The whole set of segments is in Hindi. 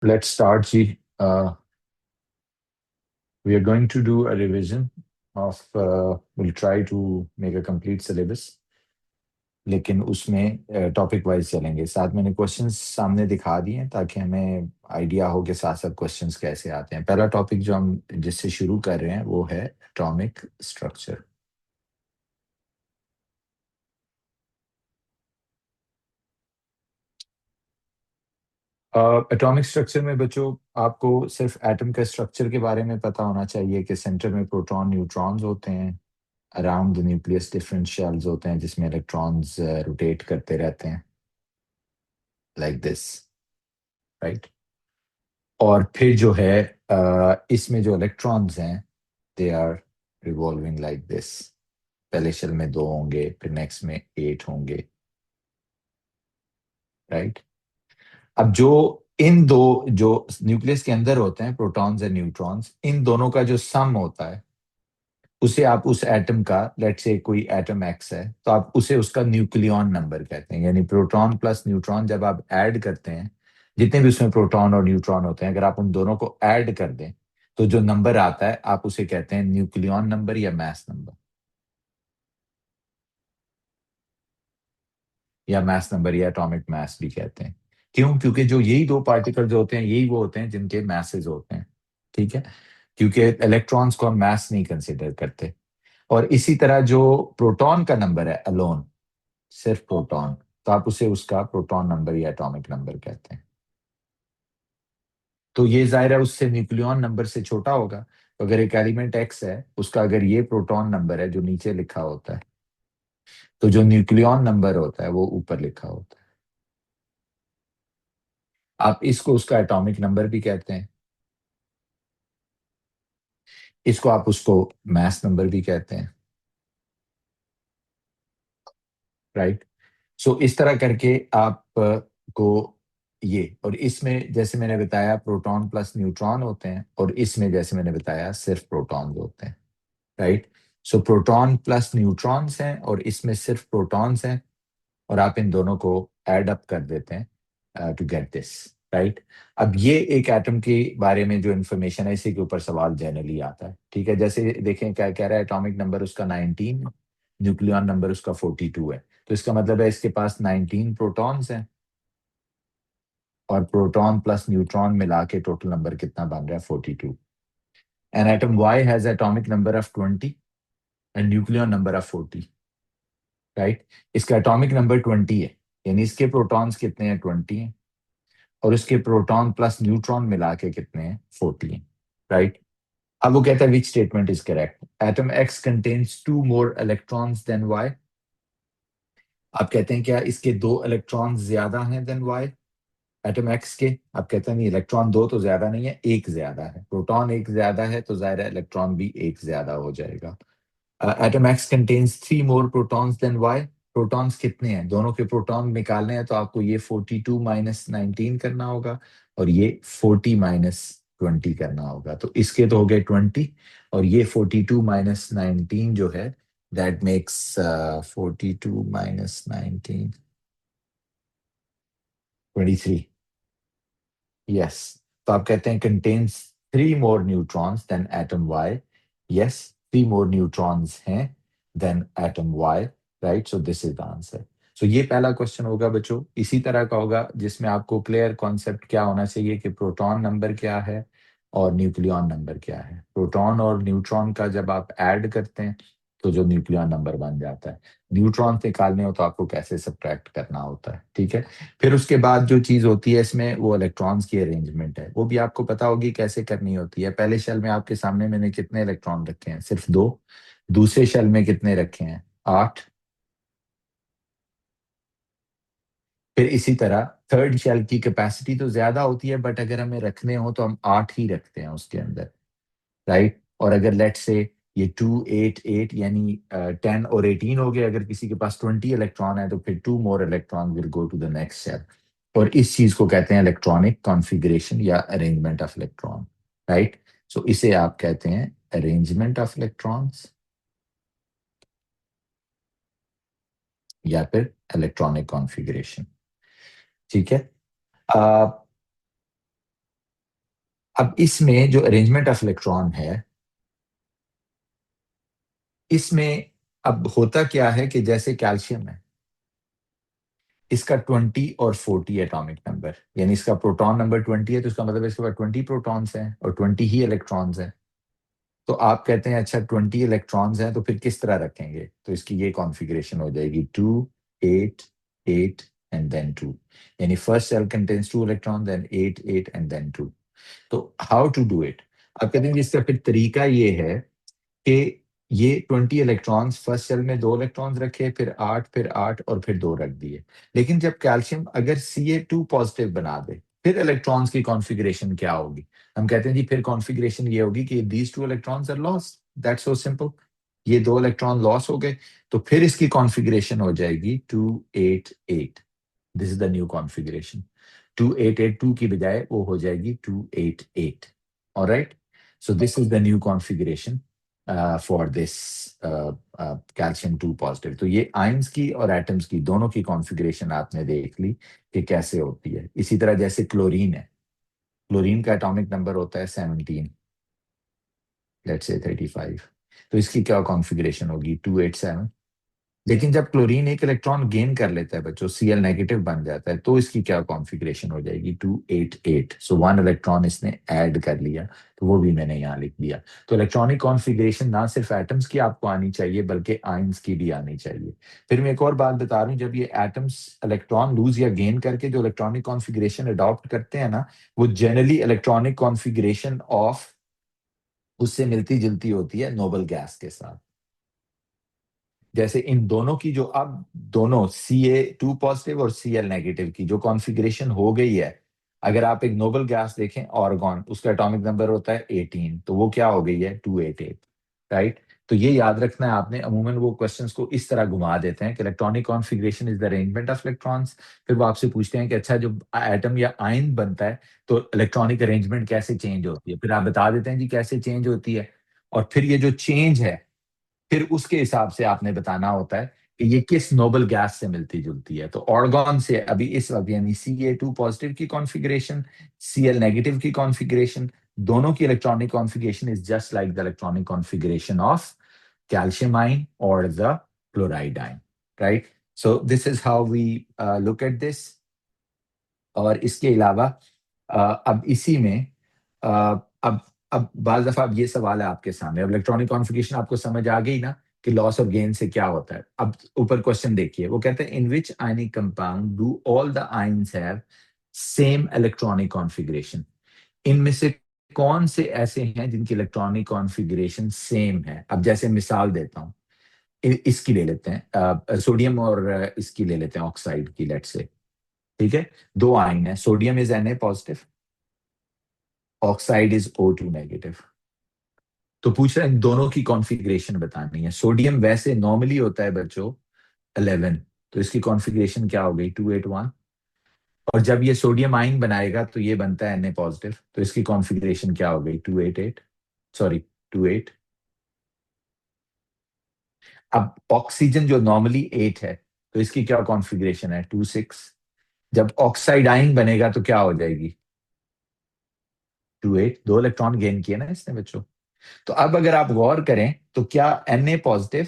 Let's start, Ji. We are going to do a revision of, we'll try to make a complete syllabus, लेकिन उसमें टॉपिक वाइज चलेंगे। साथ मैंने क्वेश्चंस सामने दिखा दिए हैं ताकि हमें आइडिया हो कि साथ साथ क्वेश्चंस कैसे आते हैं। पहला टॉपिक जो हम जिससे शुरू कर रहे हैं वो है एटॉमिक स्ट्रक्चर। एटॉमिक स्ट्रक्चर में बच्चों आपको सिर्फ एटम के स्ट्रक्चर के बारे में पता होना चाहिए कि सेंटर में प्रोटॉन न्यूट्रॉन्स होते हैं, around the nucleus different shells होते हैं जिसमें इलेक्ट्रॉन्स रोटेट करते रहते हैं, लाइक दिस, राइट। और फिर जो है इसमें जो इलेक्ट्रॉन्स हैं they are revolving like this. पहले शेल में 2 होंगे, फिर नेक्स्ट में 8 होंगे, राइट। अब जो इन दो जो न्यूक्लियस के अंदर होते हैं प्रोटॉन्स और न्यूट्रॉन्स, इन दोनों का जो सम होता है उसे आप उस एटम का, लेट्स से कोई एटम एक्स है तो आप उसे उसका न्यूक्लियॉन नंबर कहते हैं। यानी प्रोटॉन प्लस न्यूट्रॉन जब आप ऐड करते हैं, जितने भी उसमें प्रोटॉन और न्यूट्रॉन होते हैं, अगर आप उन दोनों को ऐड कर दें तो जो नंबर आता है आप उसे कहते हैं न्यूक्लियॉन नंबर या मास नंबर, या मास नंबर या एटॉमिक मास भी कहते हैं। क्यों? क्योंकि जो यही 2 पार्टिकल जो होते हैं यही वो होते हैं जिनके मैसेज होते हैं, ठीक है। क्योंकि इलेक्ट्रॉन्स को हम मास नहीं कंसिडर करते। और इसी तरह जो प्रोटॉन का नंबर है अलोन, सिर्फ प्रोटॉन, तो आप उसे उसका प्रोटॉन नंबर या एटॉमिक नंबर कहते हैं। तो ये जाहिर है उससे न्यूक्लियॉन नंबर से छोटा होगा। तो अगर एक एलिमेंट एक्स है, उसका अगर ये प्रोटॉन नंबर है जो नीचे लिखा होता है, तो जो न्यूक्लियॉन नंबर होता है वो ऊपर लिखा होता है। आप इसको उसका एटॉमिक नंबर भी कहते हैं, इसको आप उसको मास नंबर भी कहते हैं, राइट। सो इस तरह करके आप को ये, और इसमें जैसे मैंने बताया प्रोटॉन प्लस न्यूट्रॉन होते हैं, और इसमें जैसे मैंने बताया सिर्फ प्रोटॉन होते हैं, राइट। सो प्रोटॉन प्लस न्यूट्रॉन्स हैं और इसमें सिर्फ प्रोटॉन्स हैं, और आप इन दोनों को ऐड अप कर देते हैं टू गेट दिस, राइट। अब ये एक एटम के बारे में जो इन्फॉर्मेशन है इसी के ऊपर सवाल जनरली आता है, ठीक है। जैसे देखें क्या कह रहा है, एटॉमिक नंबर उसका 19, न्यूक्लियॉन नंबर उसका 42 है। तो इसका मतलब है इसके पास 19 प्रोटॉन्स हैं, और प्रोटॉन प्लस न्यूट्रॉन मिला के टोटल नंबर कितना बन रहा है? 42। An atom Y has atomic number of 20 and nucleon number of 40, right. इसका एटॉमिक नंबर 20 है, यानी इसके प्रोटॉन्स कितने हैं? 20 हैं, और इसके प्रोटॉन प्लस न्यूट्रॉन मिला के कितने हैं? 40 हैं, राइट। अब वो कहता है which statement is correct? Atom X contains 2 more electrons than Y. आप कहते हैं क्या इसके 2 इलेक्ट्रॉन ज्यादा हैं देन वाई, एटम एक्स के? आप कहते हैं नहीं, इलेक्ट्रॉन 2 तो ज्यादा नहीं है, एक ज्यादा है। प्रोटॉन एक ज्यादा है तो जाहिर है इलेक्ट्रॉन भी एक ज्यादा हो जाएगा। एटम एक्स कंटेन्स 3 मोर प्रोटॉन्स देन वाई। प्रोटॉन्स कितने हैं? दोनों के प्रोटॉन निकालने हैं तो आपको ये 42 माइनस 19 करना होगा, और ये 40 माइनस 20 करना होगा। तो इसके तो हो गए 20, और ये 42 माइनस 19 जो है, दैट मेक्स 42 माइनस 19 23। यस। तो आप कहते हैं contains 3 more neutrons than atom Y. Yes, 3 more neutrons हैं than atom Y, right. So this is the answer. सो ये पहला क्वेश्चन होगा बच्चों। इसी तरह का होगा जिसमें आपको क्लियर कॉन्सेप्ट क्या होना चाहिए कि प्रोटॉन नंबर क्या है और न्यूक्लियॉन नंबर क्या है। प्रोटॉन और न्यूट्रॉन का जब आप ऐड करते हैं तो जो न्यूक्लियॉन नंबर बन जाता है, न्यूट्रॉन निकालने हो तो आपको कैसे सब्ट्रैक्ट करना होता है, ठीक है। फिर उसके बाद जो चीज होती है इसमें वो इलेक्ट्रॉन्स की अरेंजमेंट है, वो भी आपको पता होगी कैसे करनी होती है। पहले शेल में आपके सामने मैंने कितने इलेक्ट्रॉन रखे हैं? सिर्फ 2। दूसरे शेल में कितने रखे हैं? 8। फिर इसी तरह थर्ड शेल की कैपेसिटी तो ज्यादा होती है, बट अगर हमें रखने हो तो हम 8 ही रखते हैं उसके अंदर, राइट। और अगर लेट से ये 2 8 8 यानी 10 और 18 हो गए, अगर किसी के पास 20 इलेक्ट्रॉन है तो फिर 2 more electron will go to the next shell. और इस चीज को कहते हैं इलेक्ट्रॉनिक कॉन्फ़िगरेशन या arrangement of electron, right. So इसे आप कहते हैं अरेंजमेंट ऑफ इलेक्ट्रॉन्स या फिर इलेक्ट्रॉनिक कॉन्फ़िगरेशन, ठीक है। अब इसमें जो अरेंजमेंट ऑफ इलेक्ट्रॉन है, इसमें अब होता क्या है कि जैसे कैल्शियम है, इसका 20 और 40 एटॉमिक नंबर, यानी इसका प्रोटॉन नंबर 20 है, तो इसका मतलब इसके पास 20 प्रोटॉन्स हैं और 20 ही इलेक्ट्रॉन्स हैं। तो आप कहते हैं अच्छा 20 इलेक्ट्रॉन्स हैं, तो फिर किस तरह रखेंगे? तो इसकी ये कॉन्फ़िगरेशन हो जाएगी 2 8 8 एंड देन 2, यानी first shell contains 2 electron, then 8 8 and then 2। तो हाउ टू डू इट? आप कहते हैं कि इसका फिर तरीका ये है कि ये 20 इलेक्ट्रॉन्स फर्स्ट सेल में 2 इलेक्ट्रॉन्स रखे, फिर 8 और फिर 2 रख दिए। लेकिन जब कैल्शियम अगर Ca2 पॉजिटिव बना दे, फिर इलेक्ट्रॉन्स की कॉन्फ़िगरेशन क्या होगी? हम कहते हैं जी फिर कॉन्फ़िगरेशन ये होगी कि these 2 electrons are lost, that's so simple. ये 2 इलेक्ट्रॉन लॉस हो गए, तो फिर इसकी कॉन्फ़िगरेशन हो जाएगी 288। This is the new configuration. 2882 की बजाय वो हो जाएगी 288। Alright, so this is the new configuration for this calcium 2 positive। तो ये आयंस की और एटम्स की दोनों की कॉन्फ़िगरेशन आपने देख ली कि कैसे होती है। इसी तरह जैसे क्लोरीन है, क्लोरीन का एटॉमिक नंबर होता है 17, लेट्स से 35, तो इसकी क्या कॉन्फ़िगरेशन होगी? 287। लेकिन जब क्लोरीन एक इलेक्ट्रॉन गेन कर लेता है बच्चों, Cl नेगेटिव बन जाता है, तो इसकी क्या कॉन्फ़िगरेशन हो जाएगी? 288। सो 1 इलेक्ट्रॉन इसने ऐड कर लिया, तो वो भी मैंने यहाँ लिख दिया। तो इलेक्ट्रॉनिक कॉन्फ़िगरेशन ना सिर्फ एटम्स की आपको आनी चाहिए, बल्कि आयंस की भी आनी चाहिए। फिर मैं एक और बात बता रहा हूँ, जब ये एटम्स इलेक्ट्रॉन लूज या गेन करके जो इलेक्ट्रॉनिक कॉन्फ़िगरेशन अडॉप्ट करते हैं ना, वो जनरली इलेक्ट्रॉनिक कॉन्फ़िगरेशन ऑफ उससे मिलती जुलती होती है नोबल गैस के साथ। जैसे इन दोनों की जो अब दोनों Ca2 पॉजिटिव और Cl नेगेटिव की जो कॉन्फ़िगरेशन हो गई है, अगर आप एक नोबल गैस देखें ऑर्गन, उसका एटॉमिक नंबर होता है 18, तो वो क्या हो गई है? 288। राइट, तो ये याद रखना है आपने। अमूमन वो क्वेश्चंस को इस तरह घुमा देते हैं कि electronic configuration is the arrangement of electrons. फिर वो आपसे पूछते हैं कि अच्छा जो एटम या आयन बनता है, तो इलेक्ट्रॉनिक अरेंजमेंट कैसे चेंज होती है? फिर आप बता देते हैं जी कैसे चेंज होती है, और फिर ये जो चेंज है, फिर उसके हिसाब से आपने बताना होता है कि ये किस नोबल गैस से मिलती जुलती है। तो ऑर्गन से अभी इस वक्त यानी Ca2 पॉजिटिव की कॉन्फ़िगरेशन, Cl नेगेटिव की कॉन्फ़िगरेशन, दोनों की electronic configuration is just like the electronic configuration of calcium ion or the chloride ion, right? So this is how we look at this। और इसके अलावा अब इसी में अब बाज दफा अब ये सवाल है आपके सामने, अब इलेक्ट्रॉनिक कॉन्फ़िगरेशन आपको समझ आ गई ना कि लॉस और गेन से क्या होता है। अब ऊपर क्वेश्चन देखिए, वो कहते हैं in which ionic compound do all the ions have same electronic configuration? इनमें से कौन से ऐसे हैं जिनकी इलेक्ट्रॉनिक कॉन्फ़िगरेशन सेम है? अब जैसे मिसाल देता हूं, इसकी ले लेते हैं, सोडियम और इसकी ले लेते हैं ऑक्साइड की, लेट्स से। ठीक है, दो आयन है, sodium is Na positive, oxide is O2 negative. तो पूछ रहे हैं दोनों की कॉन्फ़िगरेशन बतानी है। सोडियम वैसे नॉर्मली होता है बच्चों 11, तो इसकी कॉन्फ़िगरेशन क्या हो गई? 281। और जब ये सोडियम आयन बनाएगा तो ये बनता है Na पॉजिटिव, तो इसकी कॉन्फ़िगरेशन क्या हो गई? 288, सॉरी 28। अब ऑक्सीजन जो नॉर्मली 8 है, तो इसकी क्या कॉन्फ़िगरेशन है? 26। जब ऑक्साइड आयन बनेगा तो क्या हो जाएगी? 28। दो इलेक्ट्रॉन गेन किए ना इसने बच्चों। तो अब अगर आप गौर करें तो क्या Na पॉजिटिव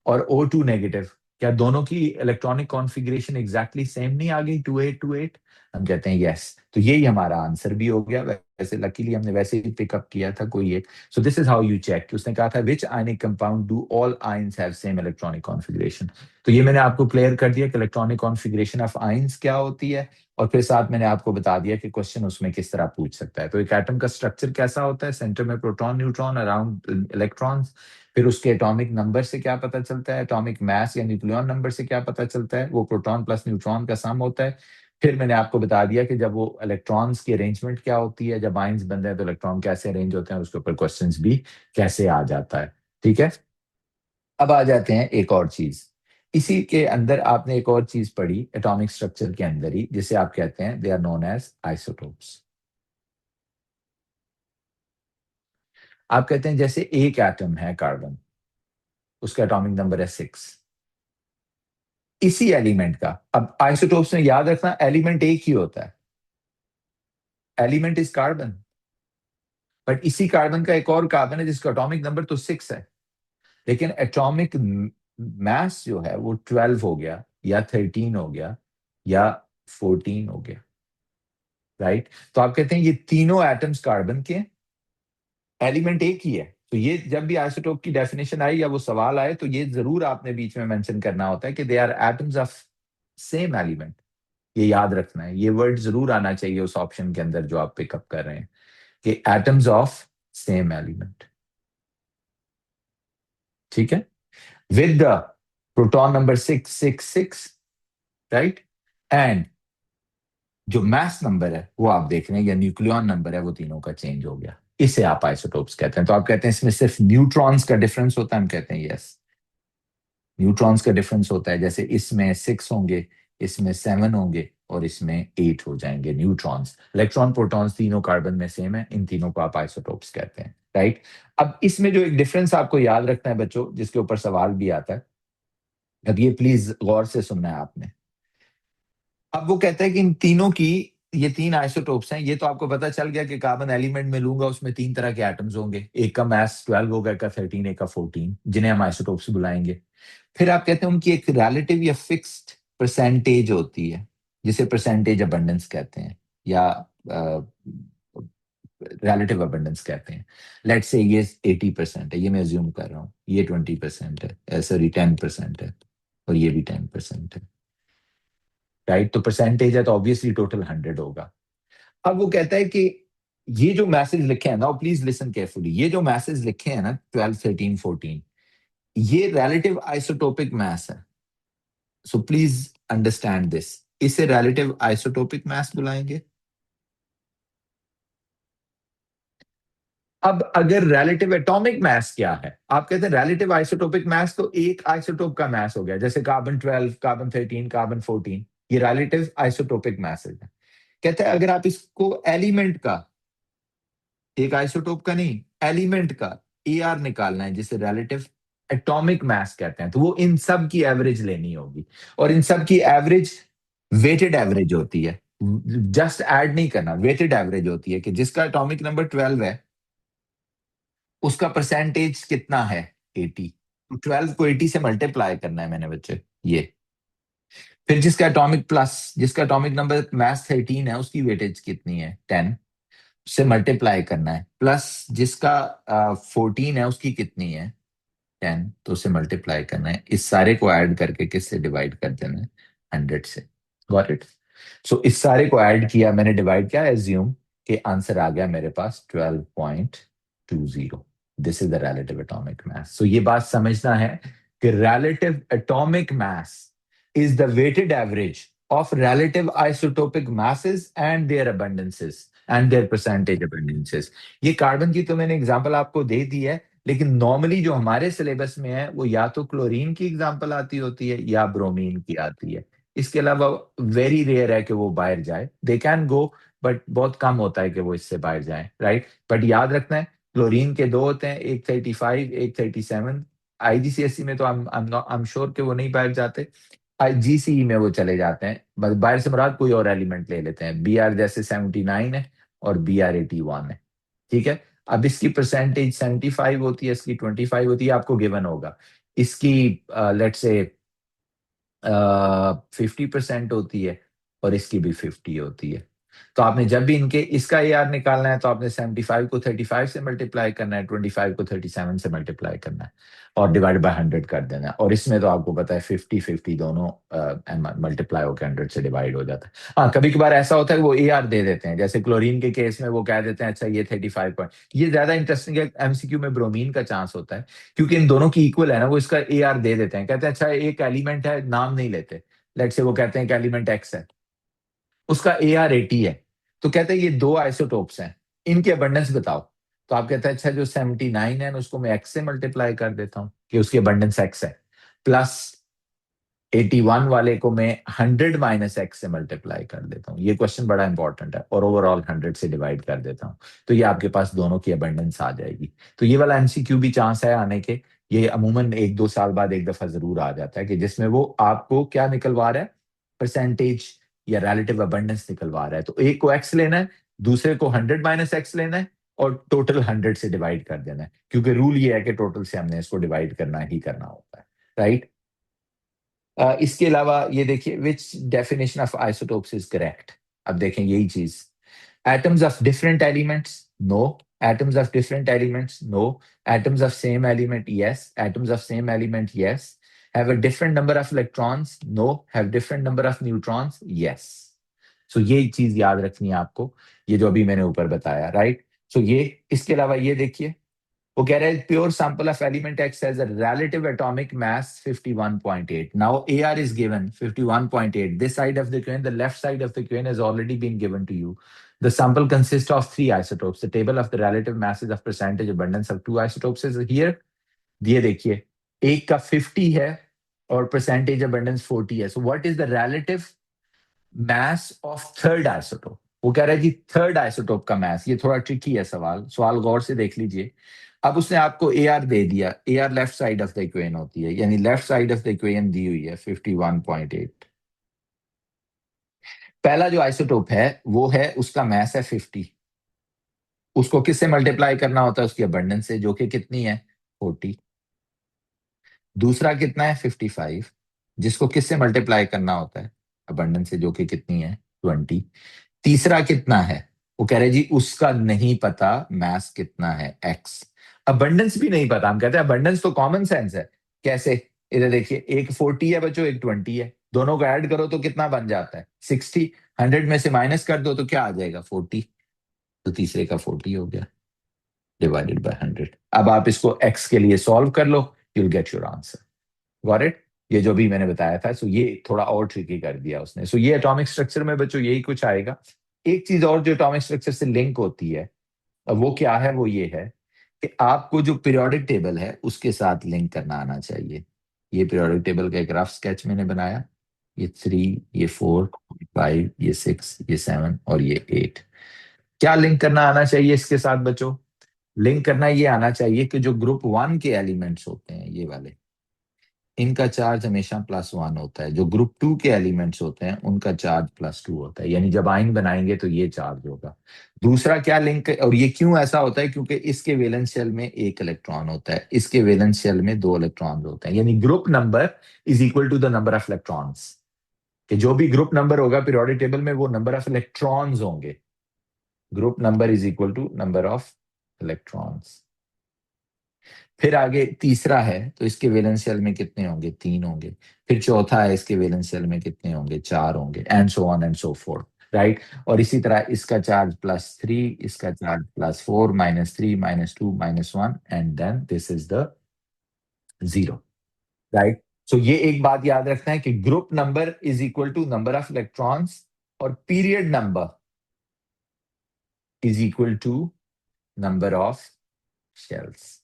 और O2 नेगेटिव, क्या दोनों की इलेक्ट्रॉनिक कॉन्फ़िगरेशन एग्जैक्टली सेम नहीं आ गई? 2828। हम कहते हैं यस, तो यही हमारा आंसर भी हो गया। वैसे लकीली हमने वैसे ही पिकअप किया था कोई एक। So this is how you check. उसने कहा था which ionic compound do all ions have same electronic configuration. तो ये मैंने आपको क्लियर कर दिया कि इलेक्ट्रॉनिक कॉन्फ़िगरेशन ऑफ आयंस क्या होती है, और फिर साथ मैंने आपको बता दिया कि क्वेश्चन उसमें किस तरह पूछ सकता है। तो एक एटम का स्ट्रक्चर कैसा होता है? सेंटर में प्रोटॉन न्यूट्रॉन, अराउंड इलेक्ट्रॉन्स। फिर उसके एटॉमिक नंबर से क्या पता चलता है? एटॉमिक मास या न्यूक्लियॉन नंबर से क्या पता चलता है? वो प्रोटॉन प्लस न्यूट्रॉन का सम होता है। फिर मैंने आपको बता दिया कि जब वो इलेक्ट्रॉन्स की अरेंजमेंट क्या होती है, जब आयंस बनते हैं तो इलेक्ट्रॉन कैसे अरेंज होते हैं, उसके ऊपर क्वेश्चंस भी कैसे आ जाता है। ठीक है, अब आ जाते हैं एक और चीज। इसी के अंदर आपने एक और चीज पढ़ी एटॉमिक स्ट्रक्चर के अंदर ही, जिसे आप कहते हैं they are known as isotopes. आप कहते हैं जैसे एक एटम है कार्बन, उसका एटॉमिक नंबर है 6, इसी एलिमेंट का। अब आइसोटोप्स में याद रखना एलिमेंट एक ही होता है, एलिमेंट इज कार्बन, बट इसी कार्बन का एक और कार्बन है जिसका एटॉमिक नंबर तो 6 है, लेकिन एटॉमिक मास जो है वो 12 हो गया या 13 हो गया या 14 हो गया, राइट? तो आप कहते हैं ये तीनों एटम्स कार्बन के, एलिमेंट एक ही है। तो ये जब भी आइसोटोप की डेफिनेशन आई या वो सवाल आए तो ये जरूर आपने बीच में मेंशन करना होता है कि they are atoms of same element. ये याद रखना है, ये वर्ड जरूर आना चाहिए उस ऑप्शन के अंदर जो आप पिकअप कर रहे हैं कि एटम्स ऑफ सेम एलिमेंट। ठीक है, with the proton number 666, right, and जो मास नंबर है वो आप देख रहे हैं या न्यूक्लियॉन नंबर है वो तीनों का चेंज हो गया, इसे आप आइसोटोप्स कहते हैं। तो आप कहते हैं इसमें सिर्फ न्यूट्रॉन्स का डिफरेंस होता है, हम कहते हैं यस, न्यूट्रॉन्स का डिफरेंस होता है। जैसे इसमें 6 होंगे, इसमें 7 होंगे और इसमें 8 हो जाएंगे न्यूट्रॉन्स। इलेक्ट्रॉन प्रोटॉन्स तीनों कार्बन में सेम है, इन तीनों को आप आइसोटोप्स कहते हैं, राइट। अब इसमें जो एक डिफरेंस आपको याद रखना है बच्चों, जिसके ऊपर सवाल भी आता है, अब ये प्लीज गौर से सुनना है आपने। अब वो कहता है कि इन तीनों की, ये 3 आइसोटोप्स हैं, ये तो आपको पता चल गया कि कार्बन एलिमेंट में लूंगा उसमें 3 तरह के एटम्स होंगे, एक का मास 12 होगा, एक का 13, एक का 14, जिन्हें हम आइसोटोप्स बुलाएंगे। फिर आप कहते हैं उनकी एक रिलेटिव या फिक्स्ड परसेंटेज होती है, जिसे परसेंटेज अबंडेंस कहते हैं या रिलेटिव अबंडेंस कहते हैं। लेट्स से ये 80% है, ये मैं अज्यूम कर रहा हूँ, ये 20% है, सॉरी 10% है, और ये भी 10% है, राइट। तो परसेंटेज है तो ऑब्वियसली टोटल 100 होगा। अब वो कहता है कि ये जो मैसेज लिखे हैं ना, प्लीज लिसन केयरफुली, ये जो मैसेज लिखे हैं ना 12, 13, 14, ये रिलेटिव आइसोटोपिक मास है। सो प्लीज अंडरस्टैंड दिस, इसे रिलेटिव आइसोटोपिक मास बुलाएंगे। अब अगर रिलेटिव एटॉमिक मास क्या है, आप कहते हैं रिलेटिव आइसोटोपिक मास तो एक आइसोटोप का मास हो गया, जैसे कार्बन 12, कार्बन 13, कार्बन 14, ये रिलेटिव आइसोटोपिक मास है। कहते हैं अगर आप इसको एलिमेंट का, एक आइसोटोप का नहीं, एलिमेंट का ए आर निकालना है, जिसे रिलेटिव एटॉमिक मास कहते हैं, तो वो इन सब की एवरेज लेनी होगी, और इन सब की एवरेज वेटेड एवरेज होती है, जस्ट ऐड नहीं करना, वेटेड एवरेज होती है कि जिसका एटॉमिक नंबर 12 है उसका परसेंटेज कितना है 80, तो 12 को 80 से मल्टीप्लाई करना है मैंने बच्चे, ये। फिर जिसका एटॉमिक प्लस, जिसका एटॉमिक नंबर मास 13 है उसकी वेटेज कितनी है 10, से मल्टीप्लाई करना है, प्लस जिसका 14 है उसकी कितनी है 10, तो उसे मल्टीप्लाई करना है, इस सारे को ऐड करके किससे डिवाइड कर देना है 100 से। Got it? सो इस सारे को ऐड किया मैंने, डिवाइड किया, एज्यूम कि आंसर आ गया मेरे पास 12.20। This is the relative atomic mass. So ये बात समझना है कि relative atomic mass is the weighted average of relative isotopic masses and their abundances and their percentage abundances। ये कार्बन की तो मैंने एग्जांपल आपको दे दी है, लेकिन नॉर्मली जो हमारे सिलेबस में है वो या तो क्लोरीन की एग्जांपल आती होती है या ब्रोमीन की आती है। इसके अलावा वेरी रेयर है कि वो बाहर जाए, दे कैन गो, बट बहुत कम होता है कि वो इससे बाहर जाए, राइट। बट याद रखना है क्लोरीन के 2 होते हैं, एक 35, एक 37। आईजीसीएसई में तो आई एम श्योर कि वो नहीं बाहर जाते, जीसीई में वो चले जाते हैं, बस बाहर से मुराद कोई और एलिमेंट ले लेते हैं। बी आर जैसे 79 है और बी आर 81 है, ठीक है। अब इसकी परसेंटेज 75 होती है, इसकी 25 होती है, आपको गिवन होगा। इसकी लेट्स से 50% होती है और इसकी भी 50 होती है। तो आपने जब भी इनके, इसका ए आर निकालना है तो आपने 75 को 35 से मल्टीप्लाई करना है, 25 को 37 से मल्टीप्लाई करना है और डिवाइड बाय 100 कर देना है। और इसमें तो आपको पता है 50-50 दोनों मल्टीप्लाई होकर 100 से डिवाइड हो जाता है। हाँ, कभी कभार ऐसा होता है वो ए आर दे देते हैं, जैसे क्लोरीन के केस में वो कह देते हैं अच्छा ये 35 पॉइंट। ये ज्यादा इंटरेस्टिंग है, एमसीक्यू में ब्रोमीन का चांस होता है क्योंकि इन दोनों की इक्वल है ना, वो इसका ए आर दे देते हैं, कहते हैं अच्छा एक एलिमेंट है, नाम नहीं लेते। लेट से वो कहते हैं कि एलिमेंट एक्स है, उसका ए आर 80 है, तो कहते हैं ये 2 आइसोटोप्स हैं, इनके अबंडेंस बताओ। तो आप कहते हैं अच्छा जो 79 है उसको मैं एक्स से मल्टीप्लाई कर देता हूं कि उसकी अबंडेंस एक्स है, प्लस 81 वाले को मैं 100 माइनस एक्स से मल्टीप्लाई कर देता हूँ। ये क्वेश्चन बड़ा इंपॉर्टेंट है, और ओवरऑल 100 से डिवाइड कर देता हूँ, तो ये आपके पास दोनों की अबंडेंस आ जाएगी। तो ये वाला एमसीक्यू भी चांस है आने के, ये अमूमन 1-2 साल बाद एक दफा जरूर आ जाता है कि जिसमें वो आपको क्या निकलवा रहा है, परसेंटेज या रिलेटिव अबंडेंस निकलवा रहा है। तो एक को एक्स लेना है, दूसरे को 100 माइनस एक्स लेना है और टोटल 100 से डिवाइड कर देना है, क्योंकि रूल ये है कि टोटल से हमने इसको डिवाइड करना ही करना होता है, राइट। इसके अलावा ये देखिए, which definition of isotopes is correct. अब देखें यही चीज, atoms of different elements no, atoms of different elements no, atoms of same element yes, atoms of same element yes, have a different number of electrons no, have different number of neutrons yes। सो ये चीज याद रखनी है आपको, ये जो अभी मैंने ऊपर बताया, राइट। सो ये, इसके अलावा ये देखिए, वो कह रहे हैं pure sample of element x has a relative atomic mass 51.8। Now AR is given 51.8, this side of the coin, the left side of the coin has already been given to you। The sample consists of 3 isotopes, the table of the relative masses of percentage abundance of 2 isotopes is here। ये देखिए, एक का 50 है और परसेंटेज अबंडेंस 40 है, so what is the relative mass of third isotope. वो कह रहा है जी थर्ड आइसोटोप का मास, ये थोड़ा ट्रिकी है सवाल, सवाल गौर से देख लीजिए। अब उसने आपको AR दे दिया, AR left side of the equation होती है, यानी left side of the equation दी हुई है 51.8। पहला जो आइसोटोप है वो है, उसका मास है 50, उसको किससे मल्टीप्लाई करना होता है, उसकी अबंडेंस से, जो कि कितनी है 40। दूसरा कितना है 55, जिसको किससे मल्टीप्लाई करना होता है, अबंडेंस से, जो कि कितनी है 20। तीसरा कितना है, वो कह रहे जी उसका नहीं पता मास कितना है x। अबंडेंस भी नहीं पता, हम कहते हैं अबंडेंस तो कॉमन सेंस है। कैसे, इधर देखिए, एक 40 है बच्चों, एक 20 है, दोनों को ऐड करो तो कितना बन जाता है 60, 100 में से माइनस कर दो तो क्या आ जाएगा 40, तो तीसरे का 40 हो गया डिवाइडेड बाय 100। अब आप इसको x के लिए सॉल्व कर लो, you'll get your answer। Got it. ये जो भी मैंने बताया था, सो ये थोड़ा और ट्रिकी कर दिया उसने। सो ये एटॉमिक स्ट्रक्चर में बच्चों यही कुछ आएगा। एक चीज और जो एटॉमिक स्ट्रक्चर से लिंक होती है, वो क्या है, वो ये है कि आपको जो पीरियोडिक टेबल है उसके साथ लिंक करना आना चाहिए। ये पीरियोडिक टेबल का एक रफ स्केच मैंने बनाया, ये 3, ये 4, 5, ये 6, ये 7 और ये 8। क्या लिंक करना आना चाहिए इसके साथ बच्चों, लिंक करना ये आना चाहिए कि जो ग्रुप 1 के एलिमेंट्स होते हैं ये वाले, इनका चार्ज हमेशा +1 होता है। जो ग्रुप 2 के एलिमेंट्स होते हैं उनका चार्ज +2 होता है, यानी जब आयन बनाएंगे तो ये चार्ज होगा। दूसरा क्या लिंक, और ये क्यों ऐसा होता है, क्योंकि इसके वैलेंस शेल में 1 इलेक्ट्रॉन होता है, इसके वैलेंस शेल में 2 इलेक्ट्रॉन होते हैं, यानी group number is equal to the number of electrons. कि जो भी ग्रुप नंबर होगा पीरियोडिक टेबल में, वो नंबर ऑफ इलेक्ट्रॉन्स होंगे। Group number is equal to number of electrons. फिर आगे तीसरा है तो इसके वैलेंस शेल में कितने होंगे, 3 होंगे। फिर चौथा है, इसके वैलेंस शेल में कितने होंगे, 4 होंगे, and so on and so forth, right. और इसी तरह इसका चार्ज +3, इसका charge +4, -3, -2, -1 and then this is the 0, right. So ये एक बात याद रखना है कि group number is equal to number of electrons और period number is equal to number of shells,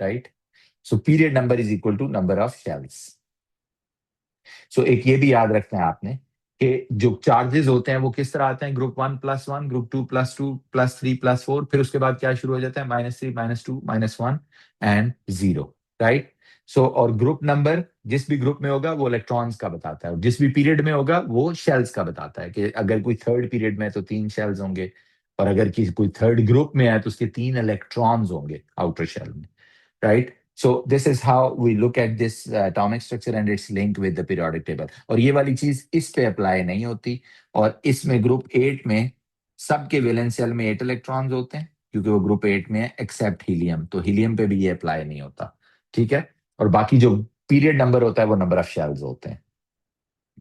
right. So period number is equal to number of shells. So एक ये भी याद रखना है आपने कि जो चार्जेस होते हैं वो किस तरह आते हैं, ग्रुप 1 +1, ग्रुप 2 +2, +3 +4, फिर उसके बाद क्या शुरू हो जाता है, -3, -2, -1 एंड 0, राइट। सो और ग्रुप नंबर जिस भी ग्रुप में होगा वो इलेक्ट्रॉन्स का बताता है, और जिस भी पीरियड में होगा वो शेल्स का बताता है, कि अगर कोई थर्ड पीरियड में है तो 3 शेल्स होंगे, और अगर कोई थर्ड ग्रुप में है तो उसके 3 इलेक्ट्रॉन्स होंगे आउटर शेल में, right? So this is how we look at this atomic structure and its link with the periodic table। और ये वाली चीज इस पे अप्लाई नहीं होती, और इसमें ग्रुप 8 में सबके वैलेंस शेल में 8 इलेक्ट्रॉन्स होते हैं, क्योंकि वो ग्रुप 8 में है, एक्सेप्ट हीलियम, तो हीलियम पे भी ये अप्लाई नहीं होता, ठीक है। और बाकी जो पीरियड नंबर होता है वो नंबर ऑफ शेल्स होते हैं।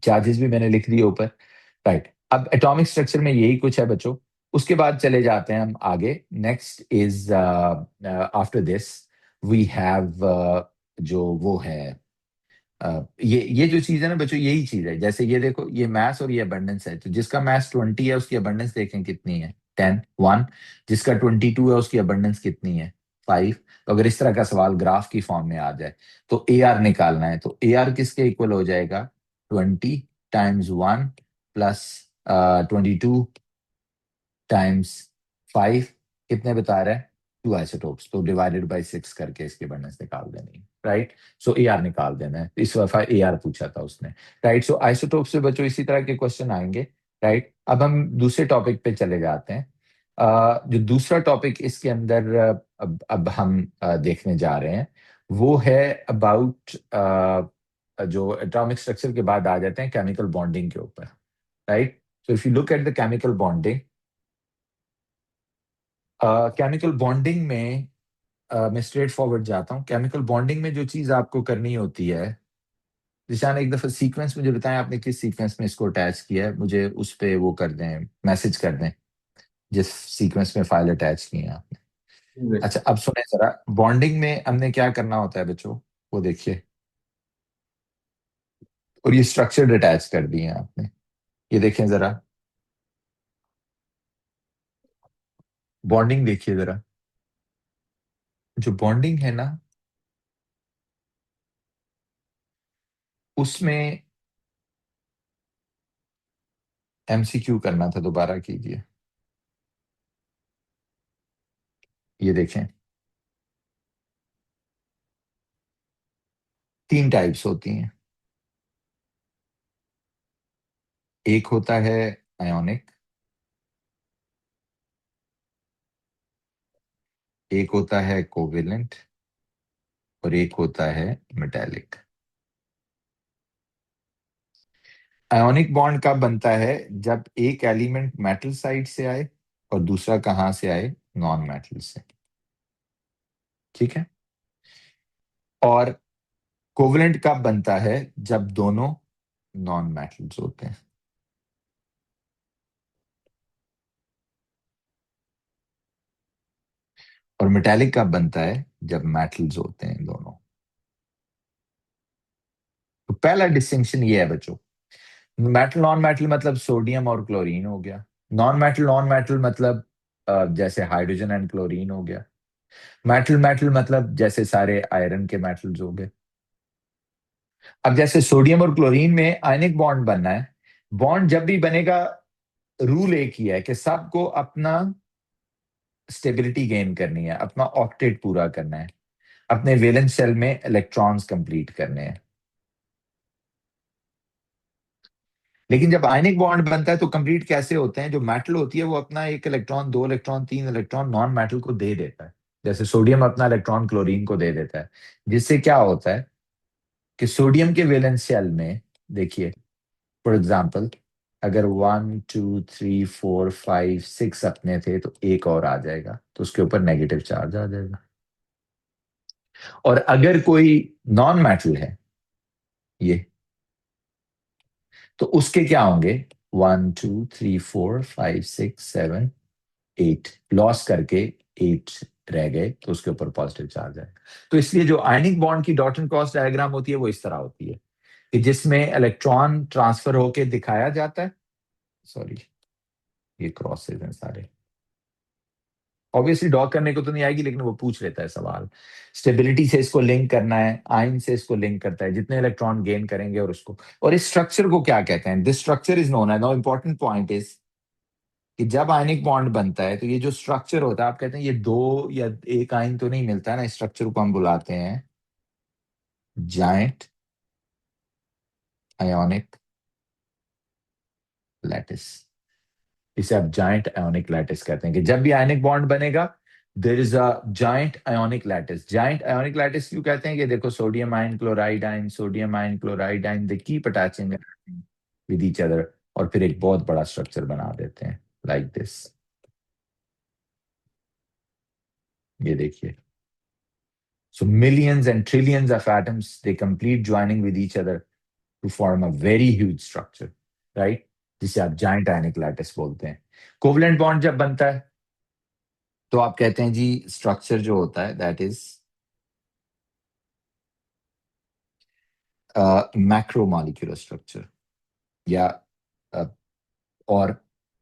चार्जेस भी मैंने लिख दिए ऊपर, राइट। अब एटॉमिक स्ट्रक्चर में यही कुछ है बच्चों। उसके बाद चले जाते हैं हम आगे। Next is after this we have जो वो है, ये जो चीज है ना बच्चों, यही चीज है। जैसे ये देखो, ये मास और ये अबंडेंस है, तो जिसका मास 20 है उसकी अबंडेंस देखें कितनी है, 10, 1। जिसका 22 है उसकी अबंडेंस कितनी है, 5। तो अगर इस तरह का सवाल ग्राफ की फॉर्म में आ जाए तो AR निकालना है, तो AR किसके इक्वल हो जाएगा, 20 टाइम्स 1 प्लस 22 टाइम्स 5, कितने बता रहा है, 2 आइसोटोप्स, तो डिवाइडेड बाय 6 करके इसकी अबंडेंस निकाल देनी, राइट। सो AR निकाल देना है, इस दफा AR पूछा था उसने, राइट। सो आइसोटोप से बच्चों इसी तरह के क्वेश्चन आएंगे। राइट। अब हम दूसरे टॉपिक पे चले जाते हैं। जो दूसरा टॉपिक इसके अंदर अब हम देखने जा रहे हैं वो है अबाउट जो एटॉमिक स्ट्रक्चर के बाद आ जाते हैं केमिकल बॉन्डिंग के ऊपर। Right. So if you look at the chemical bonding, chemical bonding में मैं स्ट्रेट फॉरवर्ड जाता हूँ। केमिकल बॉन्डिंग में जो चीज आपको करनी होती है, जिशान एक दफा सीक्वेंस मुझे बताएं आपने किस सीक्वेंस में इसको अटैच किया है, मुझे उस पे वो कर दें, मैसेज कर दें जिस सीक्वेंस में फाइल अटैच की है आपने। अच्छा अब सुने जरा, बॉन्डिंग में हमने क्या करना होता है बच्चों, वो देखिए। और ये स्ट्रक्चर अटैच कर दिए हैं आपने, ये देखें जरा, बॉन्डिंग देखिए जरा। जो बॉन्डिंग है ना, उसमें एमसीक्यू करना था, दोबारा कीजिए। ये देखें, तीन टाइप्स होती हैं। एक होता है आयोनिक, एक होता है कोवेलेंट, और एक होता है मेटेलिक। आयोनिक बॉन्ड कब बनता है? जब एक एलिमेंट मेटल साइड से आए और दूसरा कहां से आए? नॉन मेटल से। ठीक है। और कोवेलेंट कब बनता है? जब दोनों नॉन मेटल्स होते हैं। और मेटेलिक कब बनता है? जब मेटल्स होते हैं दोनों। तो पहला डिस्टिंक्शन ये है बच्चों, मेटल नॉन मेटल मतलब सोडियम और क्लोरीन हो गया। नॉन मेटल मतलब जैसे हाइड्रोजन एंड क्लोरीन हो गया। मेटल मेटल मतलब जैसे सारे आयरन के मेटल्स हो गए। अब जैसे सोडियम और क्लोरीन में आयनिक बॉन्ड बनना है, बॉन्ड जब भी बनेगा, रूल एक ही है कि सबको अपना स्टेबिलिटी गेन करनी है, अपना ऑक्टेट पूरा करना है, अपने वैलेंस शेल में इलेक्ट्रॉन्स कंप्लीट करने हैं। लेकिन जब आयनिक बॉन्ड बनता है तो कंप्लीट कैसे होते हैं? जो मेटल होती है वो अपना एक इलेक्ट्रॉन, दो इलेक्ट्रॉन, तीन इलेक्ट्रॉन नॉन मेटल को दे देता है। जैसे सोडियम अपना इलेक्ट्रॉन क्लोरीन को दे देता है, जिससे क्या होता है कि सोडियम के वैलेंस शेल में देखिए, फॉर एग्जाम्पल, अगर 1 2 3 4 5 6 अपने थे तो एक और आ जाएगा, तो उसके ऊपर नेगेटिव चार्ज आ जाएगा। और अगर कोई नॉन मेटल है ये, तो उसके क्या होंगे? 1 2 3 4 5 6 7 8 लॉस करके 8 रह गए, तो उसके ऊपर पॉजिटिव चार्ज है। तो इसलिए जो आयनिक बॉन्ड की डॉट एंड क्रॉस डायग्राम होती है वो इस तरह होती है कि जिसमें इलेक्ट्रॉन ट्रांसफर होके दिखाया जाता है। सॉरी, ये क्रॉसेज हैं सारे। ऑब्वियसली डॉ करने को तो नहीं आएगी, लेकिन वो पूछ लेता है सवाल। स्टेबिलिटी से इसको लिंक करना है, आयन से इसको लिंक करता है, जितने इलेक्ट्रॉन गेन करेंगे और उसको। और इस स्ट्रक्चर को क्या कहते हैं? दिस स्ट्रक्चर इज नोन है, नो इंपॉर्टेंट पॉइंट इज कि जब आयनिक बॉन्ड बनता है तो ये जो स्ट्रक्चर होता है, आप कहते हैं ये दो या एक आयन तो नहीं मिलता है ना, इस स्ट्रक्चर को हम बुलाते हैं जायंट आयोनिक लैटिस। इसे आप जायंट आयोनिक लैटिस कहते हैं कि जब भी आयनिक बॉन्ड बनेगा, there is a giant ionic lattice. Giant ionic lattice क्यों कहते हैं? कि देखो, sodium ion chloride ion, sodium ion chloride ion, they keep attaching with each other, और फिर एक बहुत बड़ा स्ट्रक्चर बना देते हैं लाइक दिस। ये देखिए, so millions and trillions of atoms, they complete joining with each other to form a very huge structure, right? जिसे आप जाइंट आयनिक लैटिस बोलते हैं। कोवलेंट बॉन्ड जब बनता है तो आप कहते हैं जी स्ट्रक्चर जो होता है दैट इज मैक्रोमोलिक्यूलर स्ट्रक्चर, या uh, और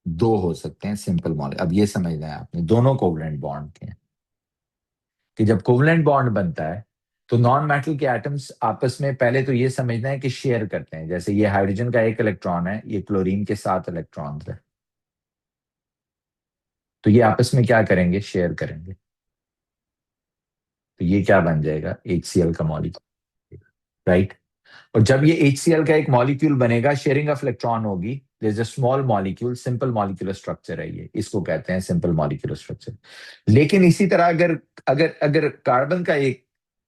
दो हो सकते हैं सिंपल मॉलिक्यूल। अब ये समझना है आपने, दोनों कोवलेंट बॉन्ड के हैं कि जब कोवलेंट बॉन्ड बनता है तो नॉन मेटल के एटम्स आपस में पहले तो ये समझना है कि शेयर करते हैं। जैसे ये हाइड्रोजन का एक इलेक्ट्रॉन है, ये क्लोरीन के 7 इलेक्ट्रॉन है, तो ये आपस में क्या करेंगे? शेयर करेंगे। तो ये क्या बन जाएगा? HCl का मॉलिक्यूल, राइट। और जब ये HCl का एक मॉलिक्यूल बनेगा, शेयरिंग ऑफ इलेक्ट्रॉन होगी, there's a small molecule, simple molecular structure है ये, इसको कहते हैं सिंपल मॉलिक्यूलर स्ट्रक्चर। लेकिन इसी तरह अगर अगर अगर कार्बन का एक